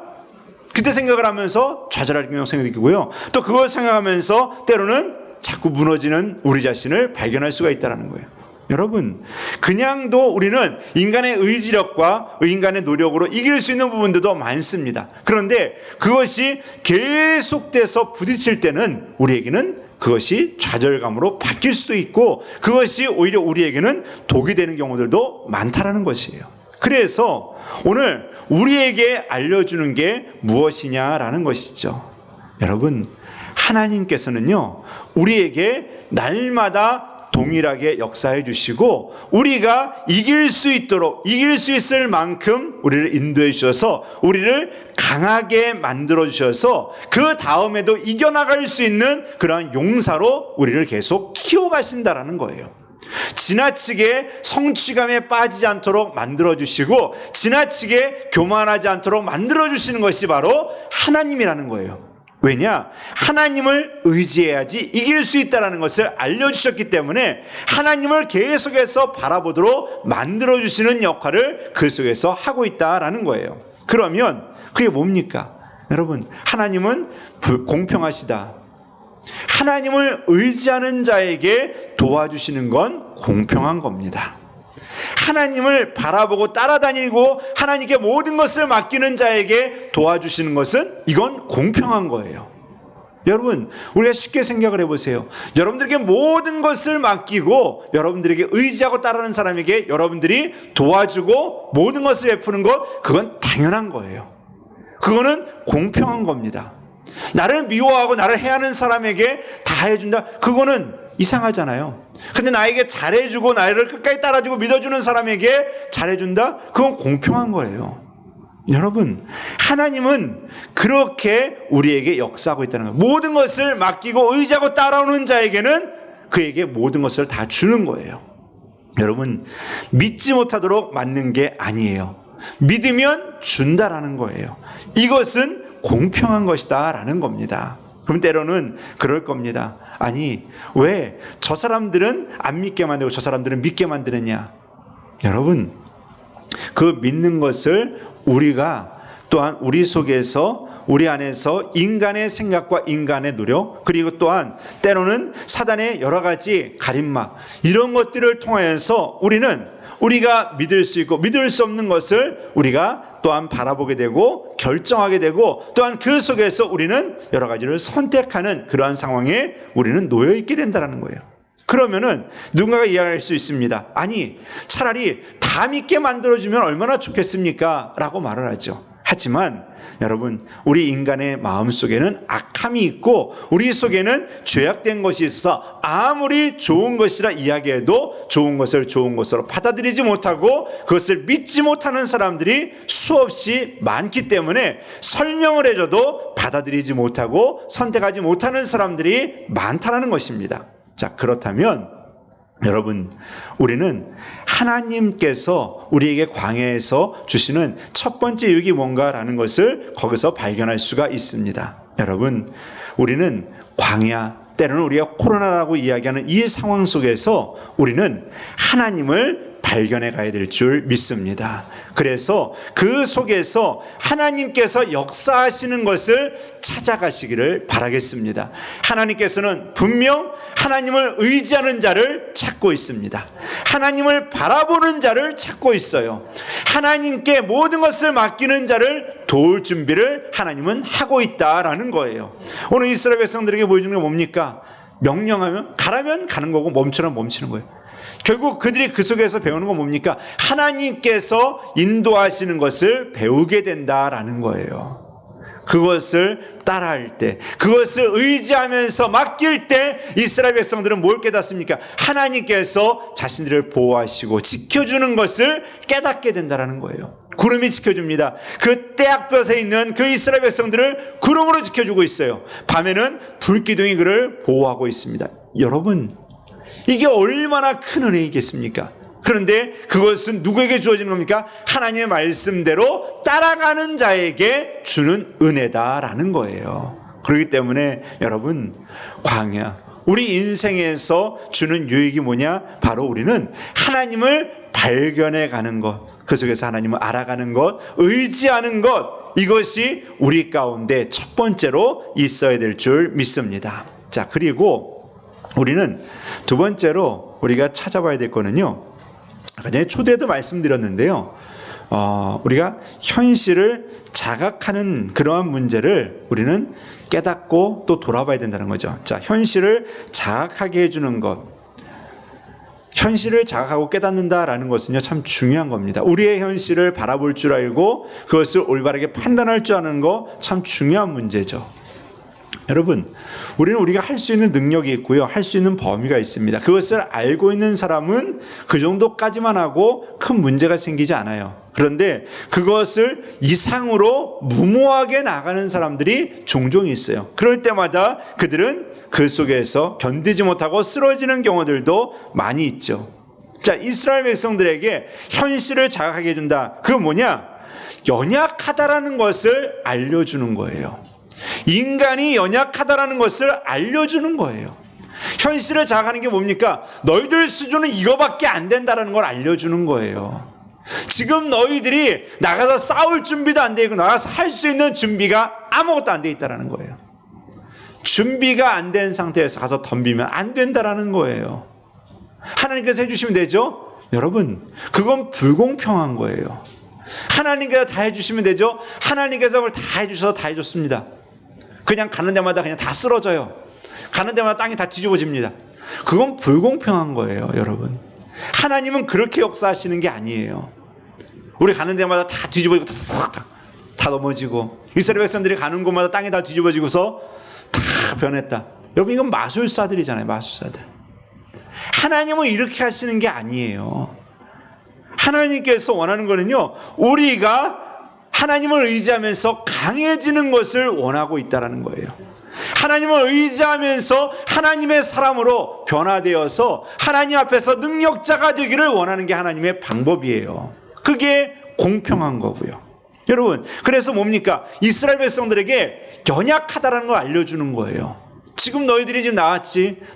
그때 생각을 하면서 좌절할 경우가 생기고요. 또 그걸 생각하면서 때로는 자꾸 무너지는 우리 자신을 발견할 수가 있다는 거예요. 여러분, 그냥도 우리는 인간의 의지력과 인간의 노력으로 이길 수 있는 부분들도 많습니다. 그런데 그것이 계속돼서 부딪힐 때는 우리에게는 그것이 좌절감으로 바뀔 수도 있고 그것이 오히려 우리에게는 독이 되는 경우들도 많다라는 것이에요. 그래서 오늘 우리에게 알려주는 게 무엇이냐라는 것이죠. 여러분, 하나님께서는요, 우리에게 날마다 동일하게 역사해 주시고 우리가 이길 수 있도록, 이길 수 있을 만큼 우리를 인도해 주셔서 우리를 강하게 만들어 주셔서 그 다음에도 이겨나갈 수 있는 그러한 용사로 우리를 계속 키워가신다라는 거예요. 지나치게 성취감에 빠지지 않도록 만들어 주시고 지나치게 교만하지 않도록 만들어 주시는 것이 바로 하나님이라는 거예요. 왜냐? 하나님을 의지해야지 이길 수 있다는 것을 알려주셨기 때문에 하나님을 계속해서 바라보도록 만들어주시는 역할을 그 속에서 하고 있다는 거예요. 그러면 그게 뭡니까? 여러분, 하나님은 공평하시다. 하나님을 의지하는 자에게 도와주시는 건 공평한 겁니다. 하나님을 바라보고 따라다니고 하나님께 모든 것을 맡기는 자에게 도와주시는 것은 이건 공평한 거예요. 여러분, 우리가 쉽게 생각을 해보세요. 여러분들에게 모든 것을 맡기고 여러분들에게 의지하고 따르는 사람에게 여러분들이 도와주고 모든 것을 베푸는 것, 그건 당연한 거예요. 그거는 공평한 겁니다. 나를 미워하고 나를 해하는 사람에게 다 해준다? 그거는 이상하잖아요. 근데 나에게 잘해주고 나를 끝까지 따라주고 믿어주는 사람에게 잘해준다? 그건 공평한 거예요. 여러분, 하나님은 그렇게 우리에게 역사하고 있다는 거예요. 모든 것을 맡기고 의지하고 따라오는 자에게는 그에게 모든 것을 다 주는 거예요. 여러분, 믿지 못하도록 맡는 게 아니에요. 믿으면 준다라는 거예요. 이것은 공평한 것이다 라는 겁니다. 그럼 때로는 그럴 겁니다. 아니, 왜 저 사람들은 안 믿게 만들고 저 사람들은 믿게 만드느냐? 여러분, 그 믿는 것을 우리가 또한 우리 속에서 우리 안에서 인간의 생각과 인간의 노력, 그리고 또한 때로는 사단의 여러 가지 가림막, 이런 것들을 통하여서 우리가 믿을 수 있고 믿을 수 없는 것을 우리가 또한 바라보게 되고 결정하게 되고 또한 그 속에서 우리는 여러 가지를 선택하는 그러한 상황에 우리는 놓여 있게 된다는 거예요. 그러면은 누군가가 이야기할 수 있습니다. 아니, 차라리 다 믿게 만들어주면 얼마나 좋겠습니까? 라고 말을 하죠. 하지만 여러분, 우리 인간의 마음속에는 악함이 있고 우리 속에는 죄악된 것이 있어서 아무리 좋은 것이라 이야기해도 좋은 것을 좋은 것으로 받아들이지 못하고 그것을 믿지 못하는 사람들이 수없이 많기 때문에 설명을 해줘도 받아들이지 못하고 선택하지 못하는 사람들이 많다는 것입니다. 자, 그렇다면 여러분, 우리는 하나님께서 우리에게 광야에서 주시는 첫 번째 유익이 뭔가라는 것을 거기서 발견할 수가 있습니다. 여러분, 우리는 광야, 때로는 우리가 코로나라고 이야기하는 이 상황 속에서 우리는 하나님을 발견해 가야 될 줄 믿습니다. 그래서 그 속에서 하나님께서 역사하시는 것을 찾아가시기를 바라겠습니다. 하나님께서는 분명 하나님을 의지하는 자를 찾고 있습니다. 하나님을 바라보는 자를 찾고 있어요. 하나님께 모든 것을 맡기는 자를 도울 준비를 하나님은 하고 있다라는 거예요. 오늘 이스라엘 백성들에게 보여주는 게 뭡니까? 명령하면 가라면 가는 거고 멈추면 멈추는 거예요. 결국 그들이 그 속에서 배우는 건 뭡니까? 하나님께서 인도하시는 것을 배우게 된다라는 거예요. 그것을 따라할 때, 그것을 의지하면서 맡길 때 이스라엘 백성들은 뭘 깨닫습니까? 하나님께서 자신들을 보호하시고 지켜주는 것을 깨닫게 된다라는 거예요. 구름이 지켜줍니다. 그 떼약볕에 있는 그 이스라엘 백성들을 구름으로 지켜주고 있어요. 밤에는 불기둥이 그를 보호하고 있습니다. 여러분, 이게 얼마나 큰 은혜이겠습니까? 그런데 그것은 누구에게 주어지는 겁니까? 하나님의 말씀대로 따라가는 자에게 주는 은혜다라는 거예요. 그렇기 때문에 여러분, 광야, 우리 인생에서 주는 유익이 뭐냐? 바로 우리는 하나님을 발견해 가는 것, 그 속에서 하나님을 알아가는 것, 의지하는 것, 이것이 우리 가운데 첫 번째로 있어야 될 줄 믿습니다. 자, 그리고 우리는 두 번째로 우리가 찾아봐야 될 거는요. 아까 전에 초대도 말씀드렸는데요. 우리가 현실을 자각하는 그러한 문제를 우리는 깨닫고 또 돌아봐야 된다는 거죠. 자, 현실을 자각하게 해주는 것. 현실을 자각하고 깨닫는다라는 것은요, 참 중요한 겁니다. 우리의 현실을 바라볼 줄 알고 그것을 올바르게 판단할 줄 아는 거 참 중요한 문제죠. 여러분, 우리가 할 수 있는 능력이 있고요. 할 수 있는 범위가 있습니다. 그것을 알고 있는 사람은 그 정도까지만 하고 큰 문제가 생기지 않아요. 그런데 그것을 이상으로 무모하게 나가는 사람들이 종종 있어요. 그럴 때마다 그들은 그 속에서 견디지 못하고 쓰러지는 경우들도 많이 있죠. 자, 이스라엘 백성들에게 현실을 자각하게 해준다. 그건 뭐냐? 연약하다라는 것을 알려주는 거예요. 인간이 연약하다라는 것을 알려주는 거예요. 현실을 자각하는 게 뭡니까? 너희들 수준은 이거밖에 안 된다라는 걸 알려주는 거예요. 지금 너희들이 나가서 싸울 준비도 안 돼 있고 나가서 할 수 있는 준비가 아무것도 안 돼 있다라는 거예요. 준비가 안 된 상태에서 가서 덤비면 안 된다라는 거예요. 하나님께서 해주시면 되죠? 여러분, 그건 불공평한 거예요. 하나님께서 다 해주시면 되죠? 하나님께서 그걸 다 해주셔서 다 해줬습니다. 그냥 가는 데마다 그냥 다 쓰러져요. 가는 데마다 땅이 다 뒤집어집니다. 그건 불공평한 거예요, 여러분. 하나님은 그렇게 역사하시는 게 아니에요. 우리 가는 데마다 다 뒤집어지고 다 넘어지고, 이스라엘 백성들이 가는 곳마다 땅이 다 뒤집어지고서 다 변했다. 여러분, 이건 마술사들이잖아요, 마술사들. 하나님은 이렇게 하시는 게 아니에요. 하나님께서 원하는 거는요, 우리가 하나님을 의지하면서 강해지는 것을 원하고 있다는 거예요. 하나님을 의지하면서 하나님의 사람으로 변화되어서 하나님 앞에서 능력자가 되기를 원하는 게 하나님의 방법이에요. 그게 공평한 거고요. 여러분, 그래서 뭡니까? 이스라엘 백성들에게 연약하다라는 걸 알려주는 거예요. 지금 너희들이 지금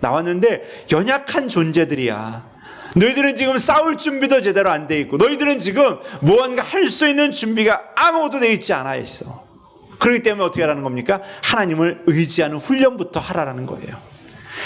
나왔는데 연약한 존재들이야. 너희들은 지금 싸울 준비도 제대로 안 돼 있고, 너희들은 지금 무언가 할 수 있는 준비가 아무것도 돼 있지 않아 있어. 그렇기 때문에 어떻게 하라는 겁니까? 하나님을 의지하는 훈련부터 하라는 거예요.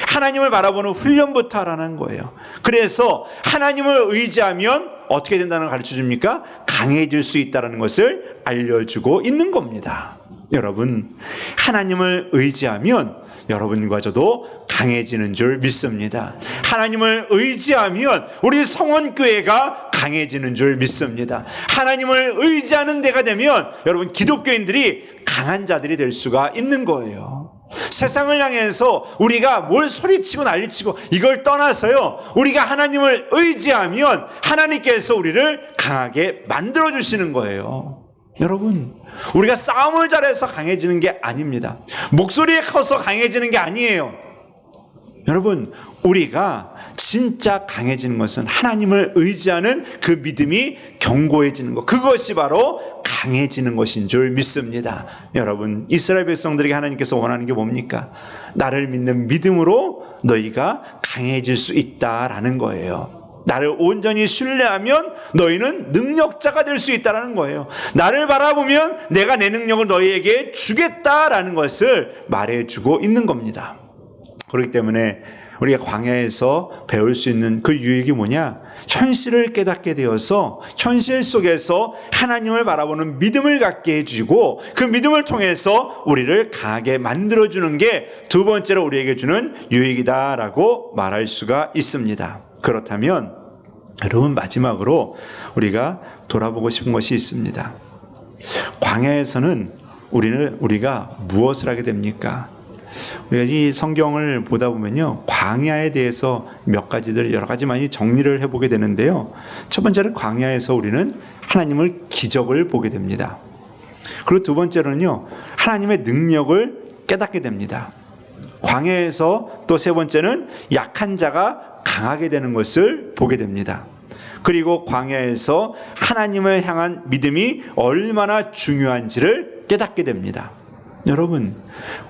하나님을 바라보는 훈련부터 하라는 거예요. 그래서 하나님을 의지하면 어떻게 된다는 걸 가르쳐 줍니까? 강해질 수 있다는 것을 알려주고 있는 겁니다. 여러분, 하나님을 의지하면 여러분과 저도 강해지는 줄 믿습니다. 하나님을 의지하면 우리 성원교회가 강해지는 줄 믿습니다. 하나님을 의지하는 데가 되면 여러분, 기독교인들이 강한 자들이 될 수가 있는 거예요. 세상을 향해서 우리가 뭘 소리치고 난리치고 이걸 떠나서요, 우리가 하나님을 의지하면 하나님께서 우리를 강하게 만들어주시는 거예요. 여러분, 우리가 싸움을 잘해서 강해지는 게 아닙니다. 목소리에 커서 강해지는 게 아니에요. 여러분, 우리가 진짜 강해지는 것은 하나님을 의지하는 그 믿음이 견고해지는 것, 그것이 바로 강해지는 것인 줄 믿습니다. 여러분, 이스라엘 백성들에게 하나님께서 원하는 게 뭡니까? 나를 믿는 믿음으로 너희가 강해질 수 있다라는 거예요. 나를 온전히 신뢰하면 너희는 능력자가 될 수 있다는 거예요. 나를 바라보면 내가 내 능력을 너희에게 주겠다라는 것을 말해주고 있는 겁니다. 그렇기 때문에 우리가 광야에서 배울 수 있는 그 유익이 뭐냐? 현실을 깨닫게 되어서 현실 속에서 하나님을 바라보는 믿음을 갖게 해주고, 그 믿음을 통해서 우리를 강하게 만들어주는 게 두 번째로 우리에게 주는 유익이다라고 말할 수가 있습니다. 그렇다면 여러분, 마지막으로 우리가 돌아보고 싶은 것이 있습니다. 광야에서는 우리가 무엇을 하게 됩니까? 우리가 이 성경을 보다 보면요, 광야에 대해서 몇 가지들 여러 가지 많이 정리를 해보게 되는데요. 첫 번째는 광야에서 우리는 하나님을 기적을 보게 됩니다. 그리고 두 번째로는요, 하나님의 능력을 깨닫게 됩니다. 광야에서 또 세 번째는 약한 자가 강하게 되는 것을 보게 됩니다. 그리고 광야에서 하나님을 향한 믿음이 얼마나 중요한지를 깨닫게 됩니다. 여러분,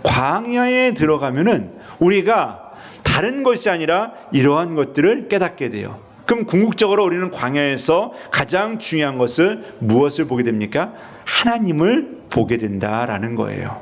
광야에 들어가면은 우리가 다른 것이 아니라 이러한 것들을 깨닫게 돼요. 그럼 궁극적으로 우리는 광야에서 가장 중요한 것은 무엇을 보게 됩니까? 하나님을 보게 된다라는 거예요.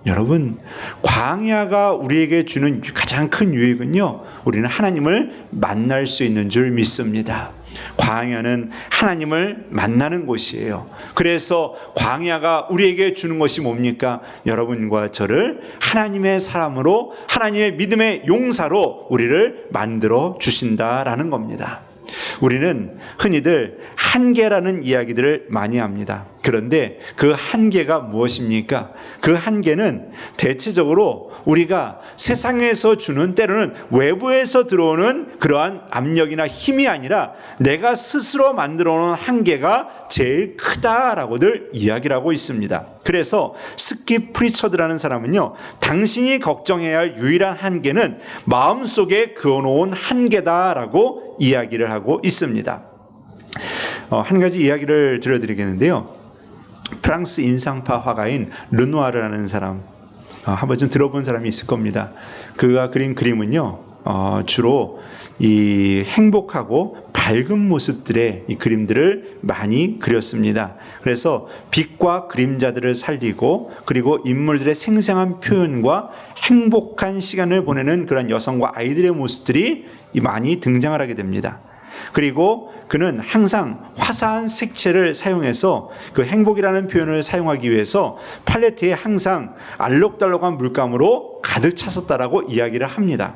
여러분, 광야가 우리에게 주는 가장 큰 유익은요, 우리는 하나님을 만날 수 있는 줄 믿습니다. 광야는 하나님을 만나는 곳이에요. 그래서 광야가 우리에게 주는 것이 뭡니까? 여러분과 저를 하나님의 사람으로, 하나님의 믿음의 용사로 우리를 만들어 주신다라는 겁니다. 우리는 흔히들 한계라는 이야기들을 많이 합니다. 그런데 그 한계가 무엇입니까? 그 한계는 대체적으로 우리가 세상에서 주는, 때로는 외부에서 들어오는 그러한 압력이나 힘이 아니라 내가 스스로 만들어 놓은 한계가 제일 크다라고들 이야기를 하고 있습니다. 그래서 스킵 프리처드라는 사람은요, 당신이 걱정해야 할 유일한 한계는 마음속에 그어놓은 한계다라고 이야기를 하고 있습니다. 한 가지 이야기를 들려드리겠는데요. 프랑스 인상파 화가인 르누아르라는 사람, 한번 좀 들어본 사람이 있을 겁니다. 그가 그린 그림은요, 주로 이 행복하고 밝은 모습들의 이 그림들을 많이 그렸습니다. 그래서 빛과 그림자들을 살리고, 그리고 인물들의 생생한 표현과 행복한 시간을 보내는 그런 여성과 아이들의 모습들이 많이 등장을 하게 됩니다. 그리고 그는 항상 화사한 색채를 사용해서 그 행복이라는 표현을 사용하기 위해서 팔레트에 항상 알록달록한 물감으로 가득 찼었다라고 이야기를 합니다.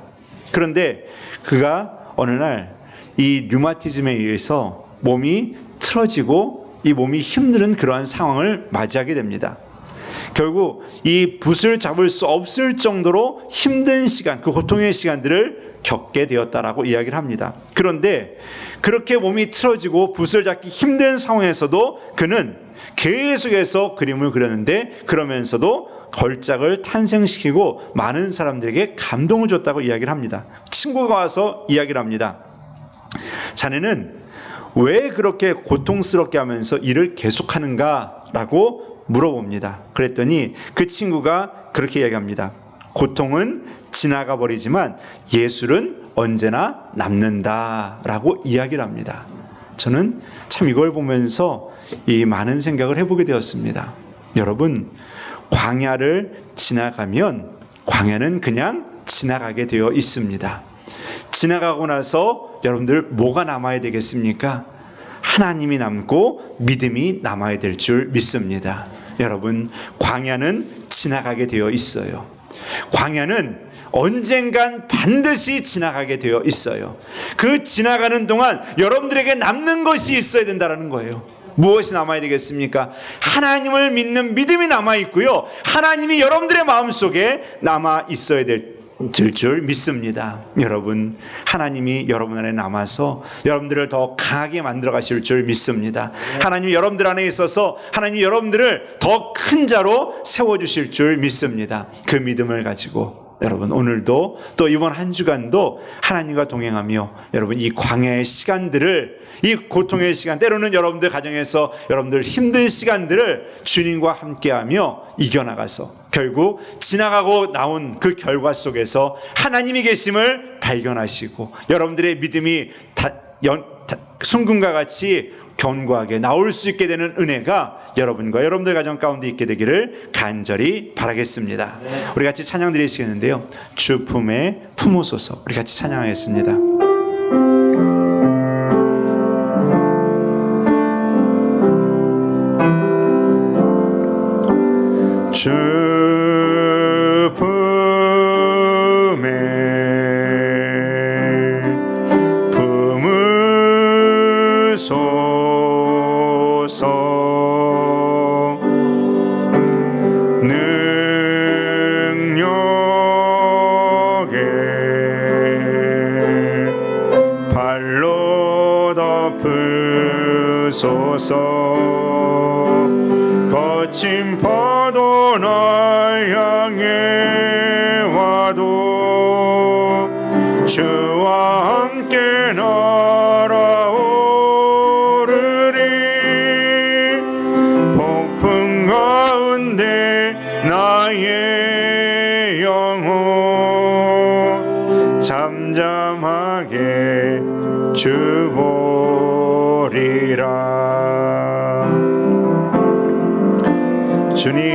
그런데 그가 어느 날 이 류마티즘에 의해서 몸이 틀어지고 이 몸이 힘든 그러한 상황을 맞이하게 됩니다. 결국 이 붓을 잡을 수 없을 정도로 힘든 시간, 그 고통의 시간들을 겪게 되었다라고 이야기를 합니다. 그런데 그렇게 몸이 틀어지고 붓을 잡기 힘든 상황에서도 그는 계속해서 그림을 그렸는데, 그러면서도 걸작을 탄생시키고 많은 사람들에게 감동을 줬다고 이야기를 합니다. 친구가 와서 이야기를 합니다. 자네는 왜 그렇게 고통스럽게 하면서 일을 계속하는가? 라고 물어봅니다. 그랬더니 그 친구가 그렇게 이야기합니다. 고통은 지나가 버리지만 예술은 언제나 남는다 라고 이야기를 합니다. 저는 참 이걸 보면서 이 많은 생각을 해보게 되었습니다. 여러분, 광야를 지나가면 광야는 그냥 지나가게 되어 있습니다. 지나가고 나서 여러분들 뭐가 남아야 되겠습니까? 하나님이 남고 믿음이 남아야 될 줄 믿습니다. 여러분, 광야는 지나가게 되어 있어요. 광야는 언젠간 반드시 지나가게 되어 있어요. 그 지나가는 동안 여러분들에게 남는 것이 있어야 된다는 거예요. 무엇이 남아야 되겠습니까? 하나님을 믿는 믿음이 남아 있고요, 하나님이 여러분들의 마음속에 남아 있어야 될 줄 믿습니다. 여러분, 하나님이 여러분 안에 남아서 여러분들을 더 강하게 만들어 가실 줄 믿습니다. 하나님이 여러분들 안에 있어서 하나님이 여러분들을 더 큰 자로 세워주실 줄 믿습니다. 그 믿음을 가지고 여러분, 오늘도 또 이번 한 주간도 하나님과 동행하며 여러분, 이 광야의 시간들을, 이 고통의 시간, 때로는 여러분들 가정에서 여러분들 힘든 시간들을 주님과 함께하며 이겨나가서 결국 지나가고 나온 그 결과 속에서 하나님이 계심을 발견하시고 여러분들의 믿음이 순금과 같이 견고하게 나올 수 있게 되는 은혜가 여러분과 여러분들 가정 가운데 있게 되기를 간절히 바라겠습니다. 우리 같이 찬양 드리시겠는데요, 주 품에 품으소서. 우리 같이 찬양하겠습니다. 주 품에 품으소서. 능력에 발로 덮으소서. 거친 파도 날 향해 와도 주와 함께 날아오르리. 폭풍 가운데 나의 영혼 잠잠하게 주 보리라. 주님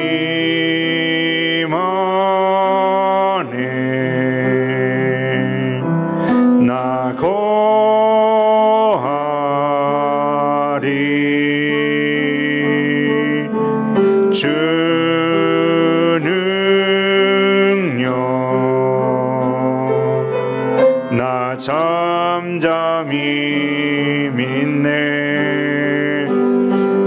나 잠잠히 믿네.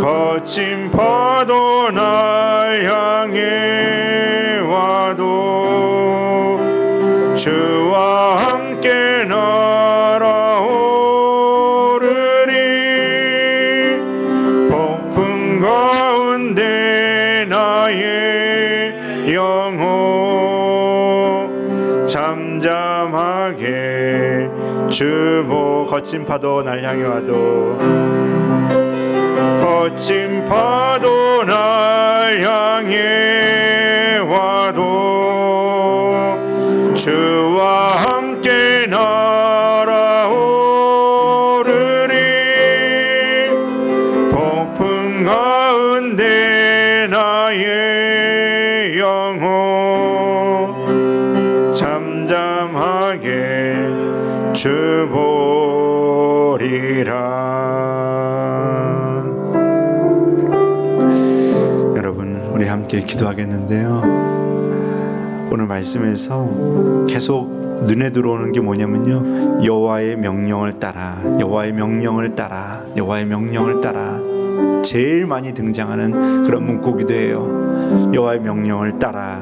거친 파도 날 향해 와도 주와 함께 날아오르리. 폭풍 가운데 나의 영혼 잠잠하게 주보. 거친 파도 날 향해 와도 거친 파도 날 향해 와도 주와 함께 날아오르리. 폭풍 가운데 나의 영혼 잠잠하게 주보리라. 우리 함께 기도하겠는데요. 오늘 말씀에서 계속 눈에 들어오는 게 뭐냐면요, 여호와의 명령을 따라, 여호와의 명령을 따라, 여호와의 명령을 따라. 제일 많이 등장하는 그런 문구기도예요. 여호와의 명령을 따라.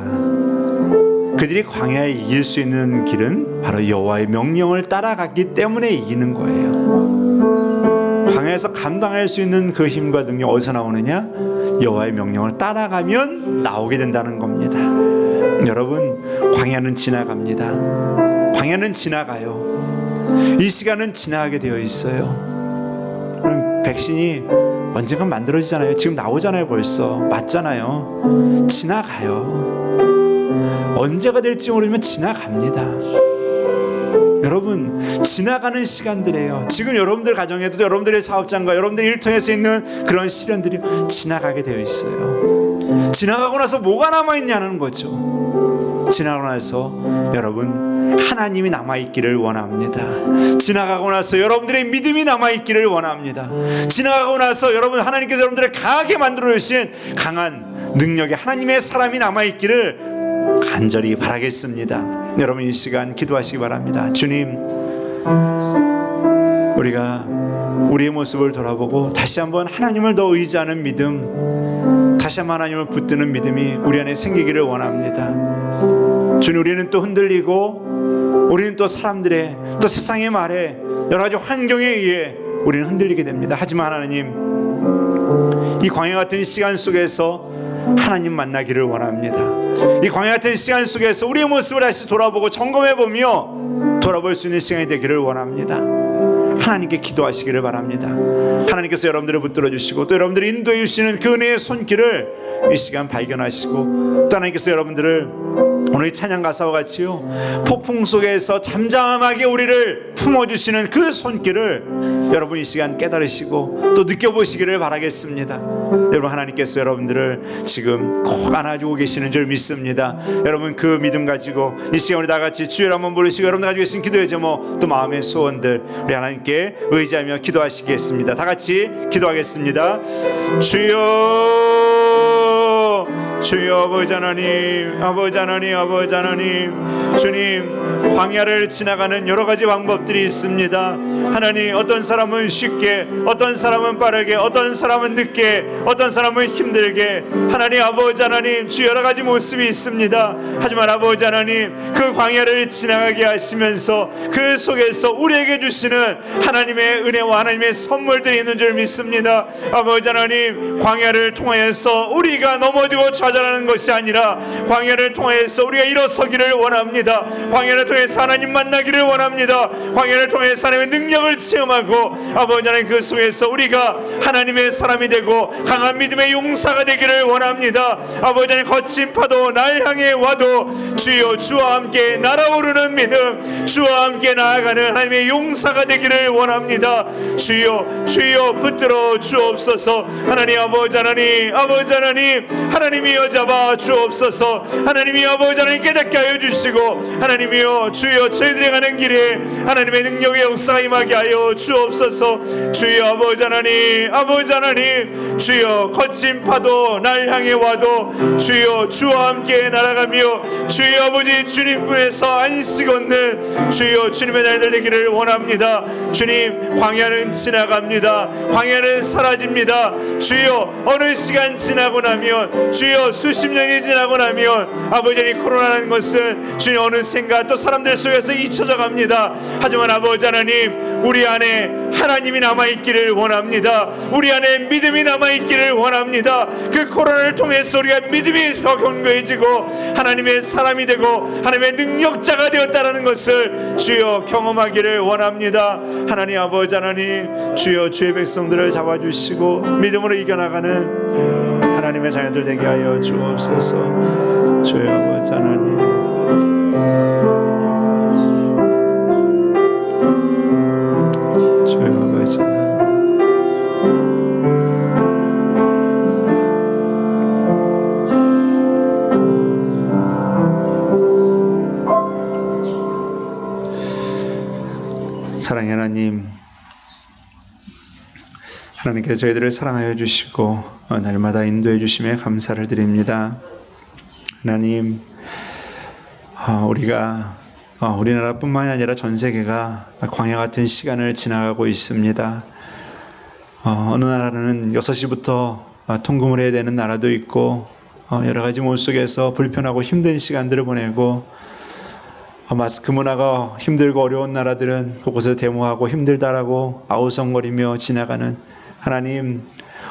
그들이 광야에 이길 수 있는 길은 바로 여호와의 명령을 따라갔기 때문에 이기는 거예요. 광야에서 감당할 수 있는 그 힘과 능력 어디서 나오느냐? 여호와의 명령을 따라가면 나오게 된다는 겁니다. 여러분, 광야는 지나갑니다. 광야는 지나가요. 이 시간은 지나가게 되어 있어요. 그럼 백신이 언젠가 만들어지잖아요. 지금 나오잖아요. 벌써 맞잖아요. 지나가요. 언제가 될지 모르지만 지나갑니다. 여러분, 지나가는 시간들이에요. 지금 여러분들 가정에도 여러분들의 사업장과 여러분들 일터에서 있는 그런 시련들이 지나가게 되어 있어요. 지나가고 나서 뭐가 남아있냐는 거죠. 지나가고 나서 여러분, 하나님이 남아있기를 원합니다. 지나가고 나서 여러분들의 믿음이 남아있기를 원합니다. 지나가고 나서 여러분, 하나님께서 여러분들을 강하게 만들어주신 강한 능력의 하나님의 사람이 남아있기를 간절히 바라겠습니다. 여러분, 이 시간 기도하시기 바랍니다. 주님, 우리가 우리의 모습을 돌아보고 다시 한번 하나님을 더 의지하는 믿음, 다시 한번 하나님을 붙드는 믿음이 우리 안에 생기기를 원합니다. 주님, 우리는 또 흔들리고 우리는 또 사람들의, 또 세상의 말에, 여러 가지 환경에 의해 우리는 흔들리게 됩니다. 하지만 하나님, 이 광야 같은 시간 속에서 하나님 만나기를 원합니다. 이 광야 같은 시간 속에서 우리의 모습을 다시 돌아보고 점검해보며 돌아볼 수 있는 시간이 되기를 원합니다. 하나님께 기도하시기를 바랍니다. 하나님께서 여러분들을 붙들어 주시고 또 여러분들을 인도해 주시는 그 은혜의 손길을 이 시간 발견하시고, 또 하나님께서 여러분들을 오늘 찬양 가사와 같이요, 폭풍 속에서 잠잠하게 우리를 품어주시는 그 손길을 여러분 이 시간 깨달으시고 또 느껴보시기를 바라겠습니다. 여러분, 하나님께서 여러분들을 지금 꼭 안아주고 계시는 줄 믿습니다. 여러분, 그 믿음 가지고 이 시간 우리 다 같이 주여 한번 부르시고 여러분들 가지고 계신 기도의 제목, 또 마음의 소원들 우리 하나님께 의지하며 기도하시겠습니다. 다 같이 기도하겠습니다. 주여, 주여, 아버지 하나님, 아버지 하나님, 아버지 하나님, 주님, 광야를 지나가는 여러 가지 방법들이 있습니다. 하나님, 어떤 사람은 쉽게, 어떤 사람은 빠르게, 어떤 사람은 늦게, 어떤 사람은 힘들게, 하나님, 아버지 하나님, 주 여러 가지 모습이 있습니다. 하지만 아버지 하나님, 그 광야를 지나가게 하시면서 그 속에서 우리에게 주시는 하나님의 은혜와 하나님의 선물들이 있는 줄 믿습니다. 아버지 하나님, 광야를 통하여서 우리가 넘어지고 좌절하는 것이 아니라 광야를 통해서 우리가 일어서기를 원합니다. 광야를 통해서 하나님 만나기를 원합니다. 광야를 통해서 하나님의 능력을 체험하고 아버지 하나님, 그 속에서 우리가 하나님의 사람이 되고 강한 믿음의 용사가 되기를 원합니다. 아버지 하나님, 거친 파도 날 향해 와도 주여, 주와 함께 날아오르는 믿음, 주와 함께 나아가는 하나님의 용사가 되기를 원합니다. 주여, 주여, 붙들어 주옵소서. 하나님, 아버지 하나님, 아버지 하나님, 하나님이여 사로잡아 주옵소서. 하나님이여 아버지 하나님 깨닫게 하여 주시고, 하나님이여 주여 저희들이 가는 길에 하나님의 능력의 역사가 임하게 하여 주옵소서. 주여 아버지 하나님 주여 거친 파도 날 향해 와도 주여 주와 함께 날아가며 주여 아버지 주님 품에서 안식 얻는 주여 주님의 자녀들 되기를 원합니다. 주님, 광야는 지나갑니다. 광야는 사라집니다. 주여 어느 시간 지나고 나면, 주여 수십 년이 지나고 나면 아버지 이 코로나라는 것은 주님 어느샌가 또 사람들 속에서 잊혀져 갑니다. 하지만 아버지 하나님, 우리 안에 하나님이 남아있기를 원합니다. 우리 안에 믿음이 남아있기를 원합니다. 그 코로나를 통해서 우리가 믿음이 더 견고해지고 하나님의 사람이 되고 하나님의 능력자가 되었다는 것을 주여 경험하기를 원합니다. 하나님 아버지 하나님, 주여 주의 백성들을 잡아주시고 믿음으로 이겨나가는 하나님의 자녀들 되게 하여 주옵소서. 주여 아버지 하나님, 주여 아버지 하나님, 사랑의 하나님, 하나님께서 저희들을 사랑하여 주시고 날마다 인도해 주심에 감사를 드립니다. 하나님, 우리가 우리나라뿐만이 아니라 전 세계가 광야 같은 시간을 지나가고 있습니다. 어느 나라는 6시부터 통금을 해야 되는 나라도 있고, 여러 가지 모습 속에서 불편하고 힘든 시간들을 보내고, 마스크 문화가 힘들고 어려운 나라들은 그곳에서 데모하고 힘들다라고 아우성거리며 지나가는 하나님,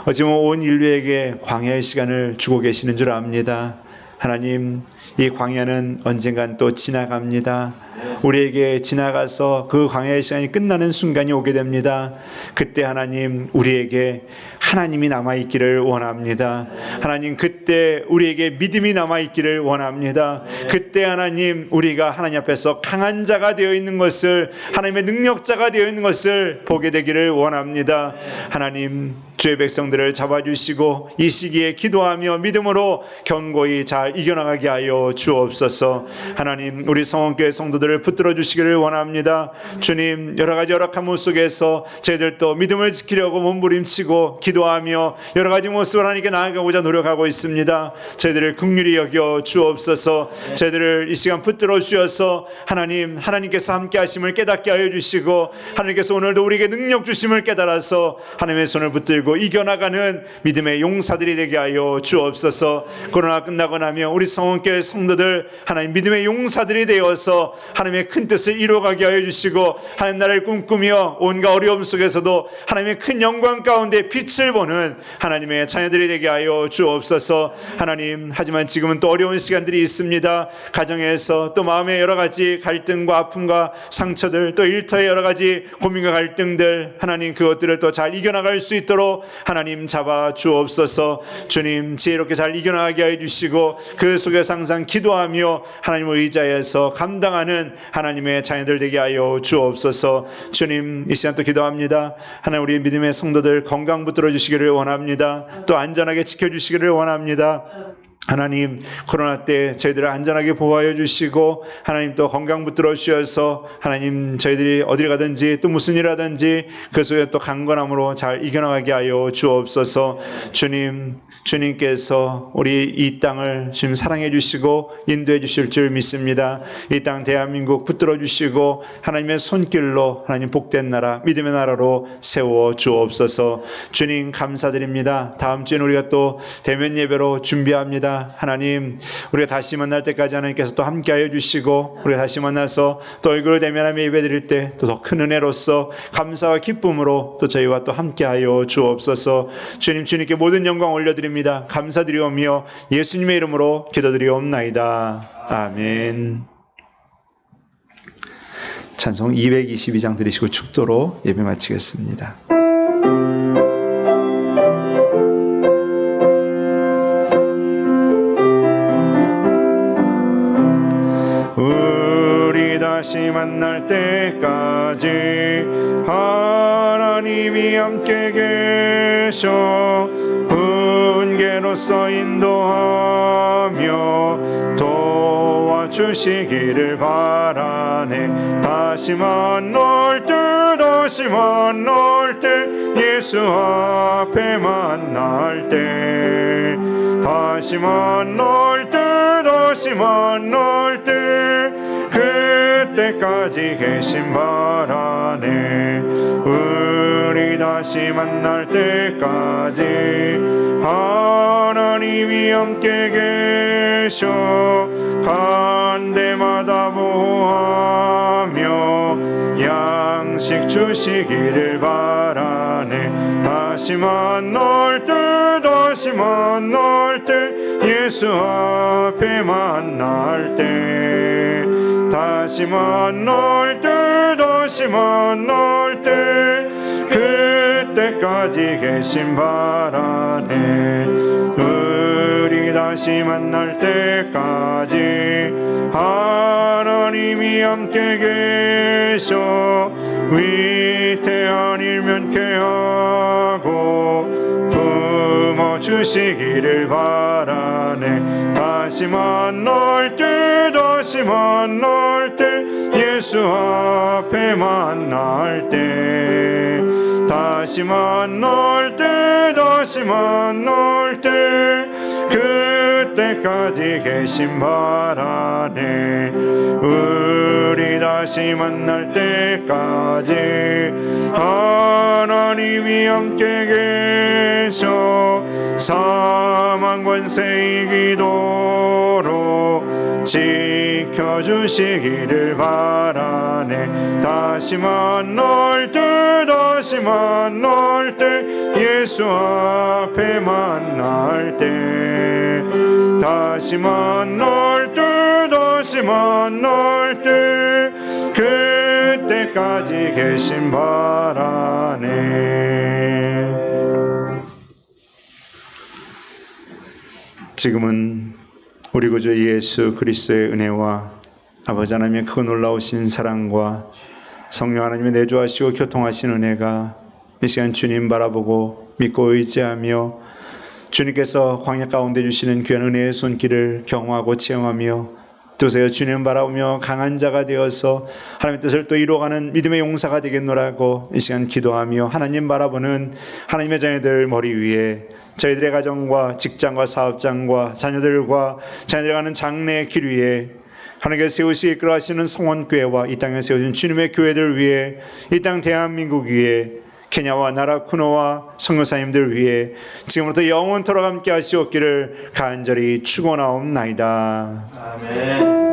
어찌보면 온 인류에게 광야의 시간을 주고 계시는 줄 압니다. 하나님, 이 광야는 언젠간 또 지나갑니다. 우리에게 지나가서 그 광야의 시간이 끝나는 순간이 오게 됩니다. 그때 하나님, 우리에게 하나님이 남아있기를 원합니다. 하나님, 그때 우리에게 믿음이 남아있기를 원합니다. 그때 하나님, 우리가 하나님 앞에서 강한 자가 되어 있는 것을, 하나님의 능력자가 되어 있는 것을 보게 되기를 원합니다. 하나님, 주의 백성들을 잡아주시고 이 시기에 기도하며 믿음으로 견고히 잘 이겨나가게 하여 주옵소서. 하나님, 우리 성원교회 성도들을 붙들어 주시기를 원합니다. 주님, 여러 가지 열악한 모습 속에서 저희들도 믿음을 지키려고 몸부림치고 기도하며 여러 가지 모습을 하나님께 나아가고자 노력하고 있습니다. 저희들을 긍휼히 여겨 주옵소서. 저희들을 이 시간 붙들어 주셔서 하나님께서 함께 하심을 깨닫게 하여 주시고, 하나님께서 오늘도 우리에게 능력 주심을 깨달아서 하나님의 손을 붙들고 이겨나가는 믿음의 용사들이 되게 하여 주옵소서. 코로나 끝나고 나면 우리 성원교회 성도들 하나님 믿음의 용사들이 되어서 하나님의 큰 뜻을 이루어가게 하여 주시고, 하나님 나라를 꿈꾸며 온갖 어려움 속에서도 하나님의 큰 영광 가운데 빛을 보는 하나님의 자녀들이 되게 하여 주옵소서. 하나님, 하지만 지금은 또 어려운 시간들이 있습니다. 가정에서 또 마음의 여러 가지 갈등과 아픔과 상처들, 또 일터의 여러 가지 고민과 갈등들, 하나님 그것들을 또 잘 이겨나갈 수 있도록 하나님 잡아 주옵소서. 주님, 지혜롭게 잘 이겨나가게 하여 주시고 그 속에서 항상 기도하며 하나님을 의지하여서 감당하는 하나님의 자녀들 되게 하여 주옵소서. 주님, 이 시간 또 기도합니다. 하나님, 우리 믿음의 성도들 건강 붙들어 주시기를 원합니다. 또 안전하게 지켜주시기를 원합니다. 하나님, 코로나 때 저희들을 안전하게 보호하여 주시고 하나님 또 건강 붙들어 주셔서 하나님 저희들이 어디를 가든지 또 무슨 일 하든지 그 속에 또 강건함으로 잘 이겨나가게 하여 주옵소서. 주님께서 우리 이 땅을 지금 사랑해 주시고 인도해 주실 줄 믿습니다. 이 땅 대한민국 붙들어 주시고 하나님의 손길로 하나님 복된 나라, 믿음의 나라로 세워 주옵소서. 주님, 감사드립니다. 다음 주에는 우리가 또 대면 예배로 준비합니다. 하나님, 우리가 다시 만날 때까지 하나님께서 또 함께하여 주시고 우리가 다시 만나서 또 얼굴을 대면하며 예배드릴 때 또 더 큰 은혜로서 감사와 기쁨으로 또 저희와 또 함께하여 주옵소서. 주님께 모든 영광 올려드립니다. 감사드리오며 예수님의 이름으로 기도드리옵나이다. 아멘. 찬송 222장 들으시고 축도로 예배 마치겠습니다. 우리 다시 다시 만날 때까지 하나님이 함께 계셔 훈계로서 인도하며 도와주시기를 바라네. 다시 만날 때 예수 앞에 만날 때 다시 만날 때 그때까지 계신 바라네. 우리 다시 만날 때까지 하나님이 함께 계셔 간 데마다 보호하며 양식 주시기를 바라네. 다시 만날 때 예수 앞에 만날 때 다시 만날 때 그때까지 계신 바라네. 우리 다시 만날 때까지 하나님이 함께 계셔 위태한 일 면케하고 품어주시기를 바라네. 다시 만날 때 예수 앞에 만날 때 다시 만날 때 그때까지 계신 바라네. 우리 다시 만날 때까지 하나님이 함께 계셔 사망 권세 이기도록 지켜주시기를 바라네. 다시 만날 때 예수 앞에 만날 때 다시 만날 때 그때까지 계신 바라네. 지금은 우리 구주 예수 그리스도의 은혜와 아버지 하나님의 그 놀라우신 사랑과 성령 하나님의 내주하시고 교통하신 은혜가 이 시간 주님 바라보고 믿고 의지하며 주님께서 광야 가운데 주시는 귀한 은혜의 손길을 경험하고 체험하며 또세요 주님 바라보며 강한 자가 되어서 하나님의 뜻을 또 이루어가는 믿음의 용사가 되겠노라고 이 시간 기도하며 하나님 바라보는 하나님의 자녀들 머리 위에 저희들의 가정과 직장과 사업장과 자녀들과 자녀들 가는 장래의 길 위에 하나님께서 세우시 이끌어 하시는 성원교회와 이 땅에 세워진 주님의 교회들 위해 이 땅 대한민국 위에 케냐와 나라 쿠노와 선교사님들 위해 지금부터 영원토록 함께 하시옵기를 간절히 축원하옵나이다. 아멘.